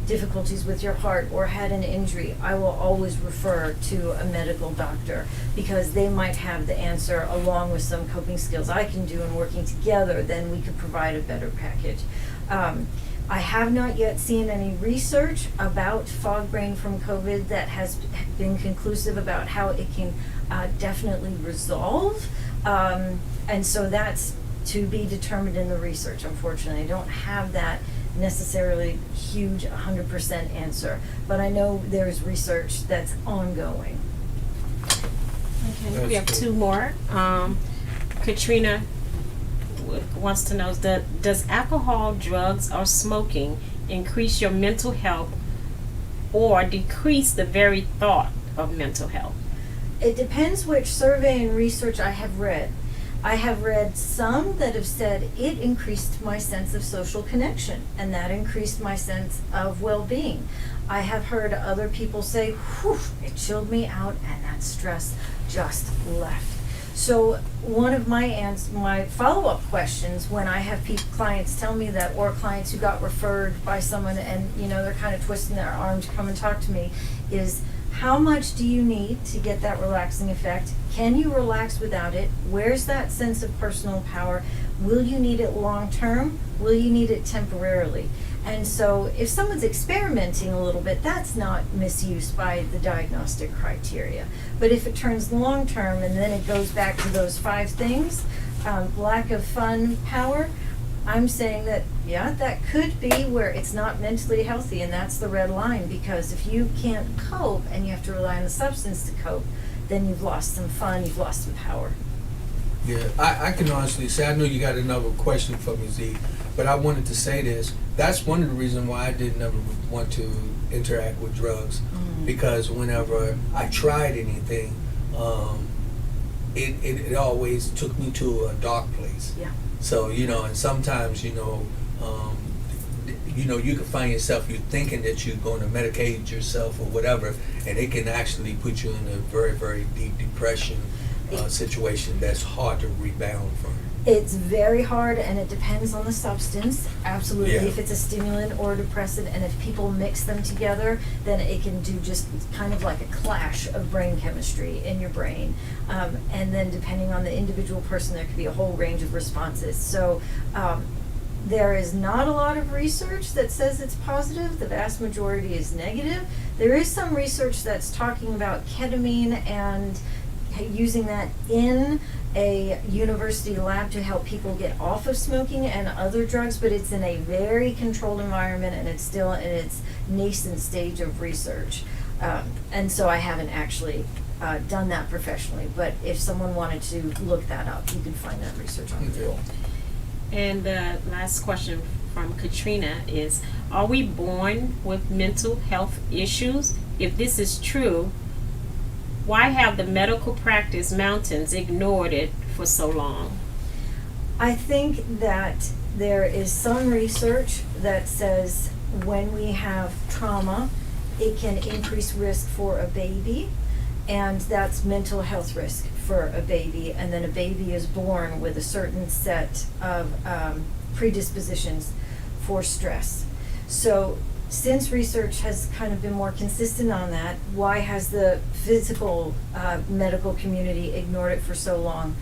difficulties with your heart or had an injury, I will always refer to a medical doctor because they might have the answer along with some coping skills I can do, and working together, then we could provide a better package. I have not yet seen any research about fog brain from COVID that has been conclusive about how it can definitely resolve. And so that's to be determined in the research, unfortunately. I don't have that necessarily huge 100% answer, but I know there's research that's ongoing. Okay, we have two more. Katrina wants to know, does alcohol, drugs, or smoking increase your mental health or decrease the very thought of mental health? It depends which survey and research I have read. I have read some that have said it increased my sense of social connection, and that increased my sense of well-being. I have heard other people say, whew, it chilled me out and that stress just left. So one of my follow-up questions when I have clients tell me that, or clients who got referred by someone and they're kind of twisting their arm to come and talk to me, is how much do you need to get that relaxing effect? Can you relax without it? Where's that sense of personal power? Will you need it long term? Will you need it temporarily? And so if someone's experimenting a little bit, that's not misuse by the diagnostic criteria. But if it turns long term and then it goes back to those 5 things, lack of fun, power, I'm saying that, yeah, that could be where it's not mentally healthy, and that's the red line, because if you can't cope and you have to rely on the substance to cope, then you've lost some fun, you've lost some power. Yeah, I can honestly say, I know you got another question for me, Z, but I wanted to say this. That's one of the reasons why I didn't ever want to interact with drugs, because whenever I tried anything, it always took me to a dark place. Yeah. So, and sometimes, you can find yourself, you're thinking that you're going to medicate yourself or whatever, and it can actually put you in a very, very deep depression situation that's hard to rebound from. It's very hard, and it depends on the substance, absolutely. Yeah. If it's a stimulant or a depressant, and if people mix them together, then it can do just kind of like a clash of brain chemistry in your brain. And then depending on the individual person, there could be a whole range of responses. So there is not a lot of research that says it's positive. The vast majority is negative. There is some research that's talking about ketamine and using that in a university lab to help people get off of smoking and other drugs, but it's in a very controlled environment, and it's still in its nascent stage of research. And so I haven't actually done that professionally, but if someone wanted to look that up, you can find that research on Google. And the last question from Katrina is, are we born with mental health issues? If this is true, why have the medical practice mountains ignored it for so long? I think that there is some research that says when we have trauma, it can increase risk for a baby, and that's mental health risk for a baby, and then a baby is born with a certain set of predispositions for stress. So since research has kind of been more consistent on that, why has the physical medical community ignored it for so long?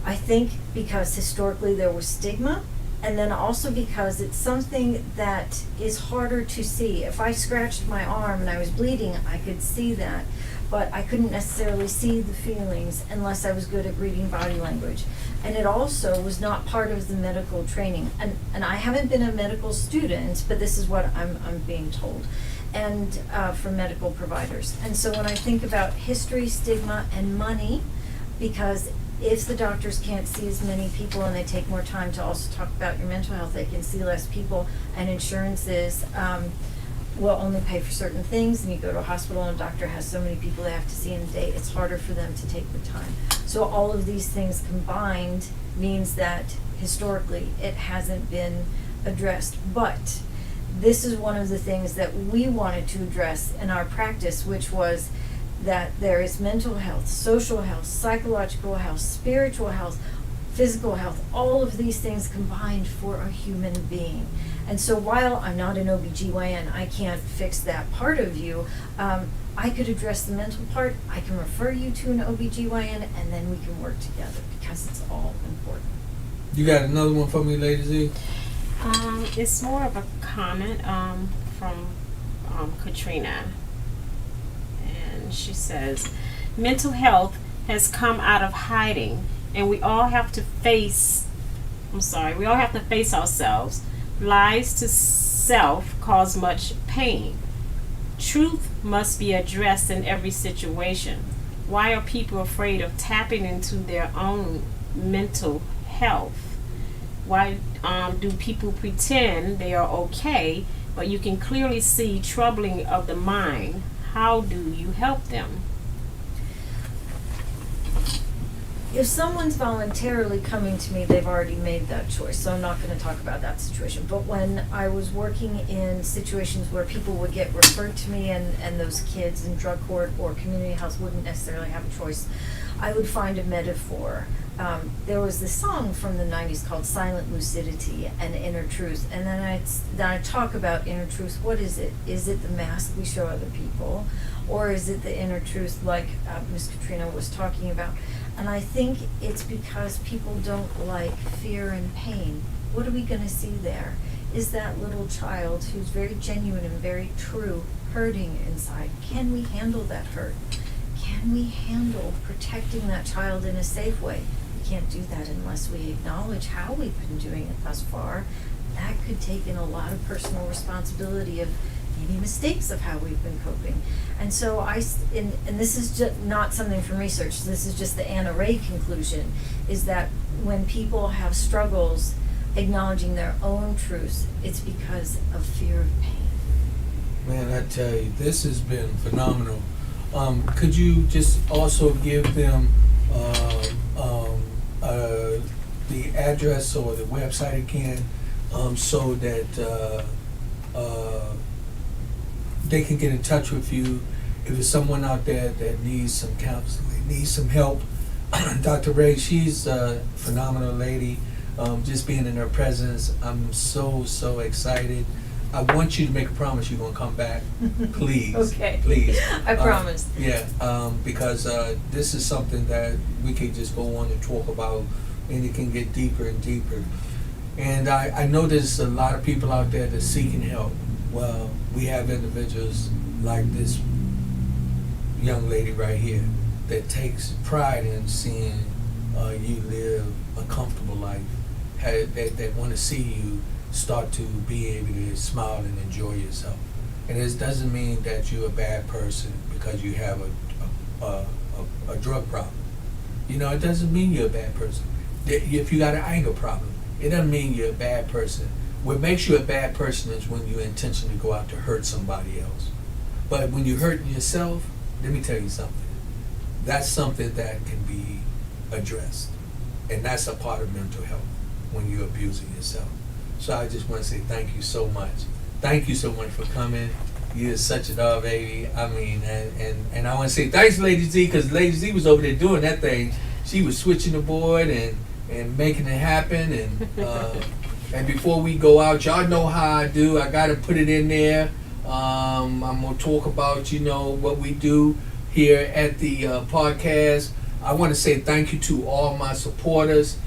I think because historically there was stigma, and then also because it's something that is harder to see. If I scratched my arm and I was bleeding, I could see that. but I couldn't necessarily see the feelings unless I was good at reading body language. And it also was not part of the medical training. And I haven't been a medical student, but this is what I'm being told, and from medical providers. And so when I think about history, stigma, and money, because if the doctors can't see as many people and they take more time to also talk about your mental health, they can see less people, and insurances will only pay for certain things, and you go to a hospital and a doctor has so many people they have to see in a day, it's harder for them to take the time. So all of these things combined means that historically it hasn't been addressed. But this is one of the things that we wanted to address in our practice, which was that there is mental health, social health, psychological health, spiritual health, physical health, all of these things combined for a human being. And so while I'm not an OBGYN, I can't fix that part of you, I could address the mental part, I can refer you to an OBGYN, and then we can work together because it's all important. You got another one for me, Lady Z? It's more of a comment from Katrina. And she says, mental health has come out of hiding, and we all have to face ourselves. Lies to self cause much pain. Truth must be addressed in every situation. Why are people afraid of tapping into their own mental health? Why do people pretend they are okay, but you can clearly see troubling of the mind? How do you help them? If someone's voluntarily coming to me, they've already made that choice, so I'm not going to talk about that situation. But when I was working in situations where people would get referred to me and those kids in drug court or community health wouldn't necessarily have a choice, I would find a metaphor. There was this song from the 90s called Silent Lucidity and Inner Truth, and then I talk about inner truth. What is it? Is it the mask we show other people, or is it the inner truth like Ms. Katrina was talking about? And I think it's because people don't like fear and pain. What are we going to see there? Is that little child who's very genuine and very true hurting inside? Can we handle that hurt? Can we handle protecting that child in a safe way? We can't do that unless we acknowledge how we've been doing it thus far. That could take in a lot of personal responsibility of maybe mistakes of how we've been coping. And so and this is just not something from research, this is just the Anna Ray conclusion, is that when people have struggles acknowledging their own truths, it's because of fear of pain. Man, I tell you, this has been phenomenal. Could you just also give them the address or the website again, so that they can get in touch with you if there's someone out there that needs some counseling, needs some help? Dr. Ray, she's a phenomenal lady. Just being in her presence, I'm so excited. I want you to make a promise you're going to come back. Please. Okay. Please. I promise. Yeah, because this is something that we could just go on and talk about, and it can get deeper and deeper. And I know there's a lot of people out there that's seeking help. Well, we have individuals like this young lady right here that takes pride in seeing you live a comfortable life, that want to see you start to be able to smile and enjoy yourself. And it doesn't mean that you're a bad person because you have a drug problem. You know, it doesn't mean you're a bad person. If you got an anger problem, it doesn't mean you're a bad person. What makes you a bad person is when you intentionally go out to hurt somebody else. But when you're hurting yourself, let me tell you something. That's something that can be addressed. And that's a part of mental health when you're abusing yourself. So I just want to say thank you so much. Thank you so much for coming. You're such a dog, baby. I mean, and I want to say thanks, Lady Z, because Lady Z was over there doing that thing. She was switching the board and making it happen. And before we go out, y'all know how I do. I got to put it in there. I'm going to talk about, what we do here at the podcast. I want to say thank you to all my supporters.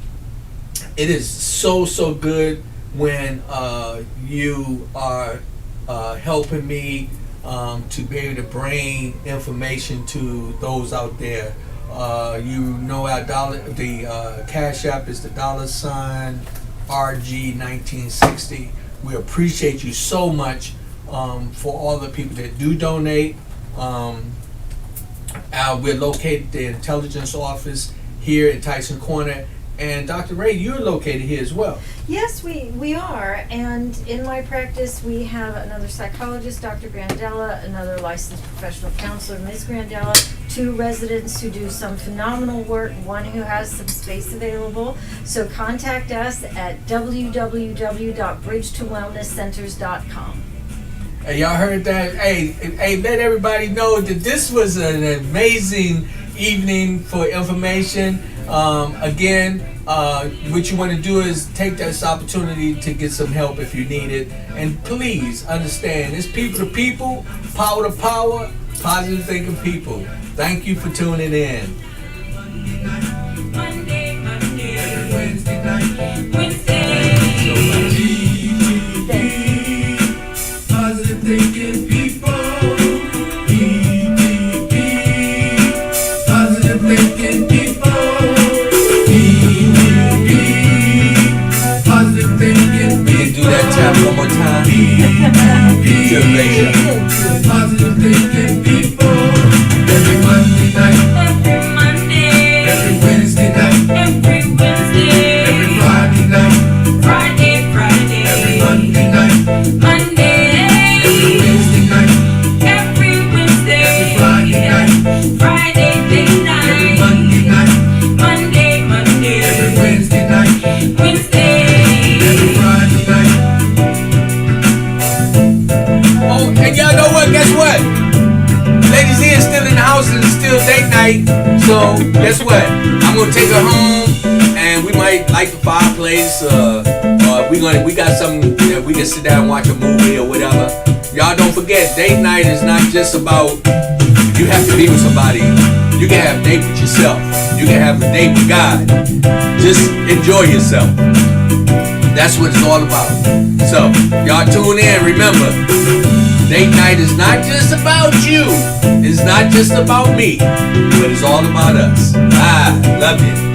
It is so good when you are helping me to be able to bring information to those out there. You know the Cash App is the $RG 1960. We appreciate you so much for all the people that do donate. We're located at the intelligence office here in Tyson Corner. And Dr. Ray, you're located here as well. Yes, we are. And in my practice, we have another psychologist, Dr. Grandella, another licensed professional counselor, Ms. Grandella, 2 residents who do some phenomenal work, one who has some space available. So contact us at www.bridgetowellnesscenters.com. Hey, y'all heard that? Hey, let everybody know that this was an amazing evening for information. Again, what you want to do is take this opportunity to get some help if you need it. And please understand, it's people to people, power to power, positive thinking people. Thank you for tuning in. Monday, Wednesday night, Wednesday. Positive thinking people. Positive thinking people. Positive thinking people. You can do that tap one more time. Positive thinking people. Every Monday night. Every Monday. Every Wednesday night. Every Wednesday. Every Friday night. Friday. Every Monday night. Monday. Every Wednesday night. Every Wednesday. Every Friday night. Friday night. Every Monday night. Monday. Every Wednesday night. Wednesday. Every Friday night. Oh, and y'all know what? Guess what? Ladies here still in the house and it's still date night. So guess what? I'm gonna take her home and we might light the fireplace. We got something that we can sit down and watch a movie or whatever. Y'all don't forget, date night is not just about you have to be with somebody. You can have a date with yourself. You can have a date with God. Just enjoy yourself. That's what it's all about. So y'all tune in. Remember, date night is not just about you. It's not just about me, but it's all about us. Love you.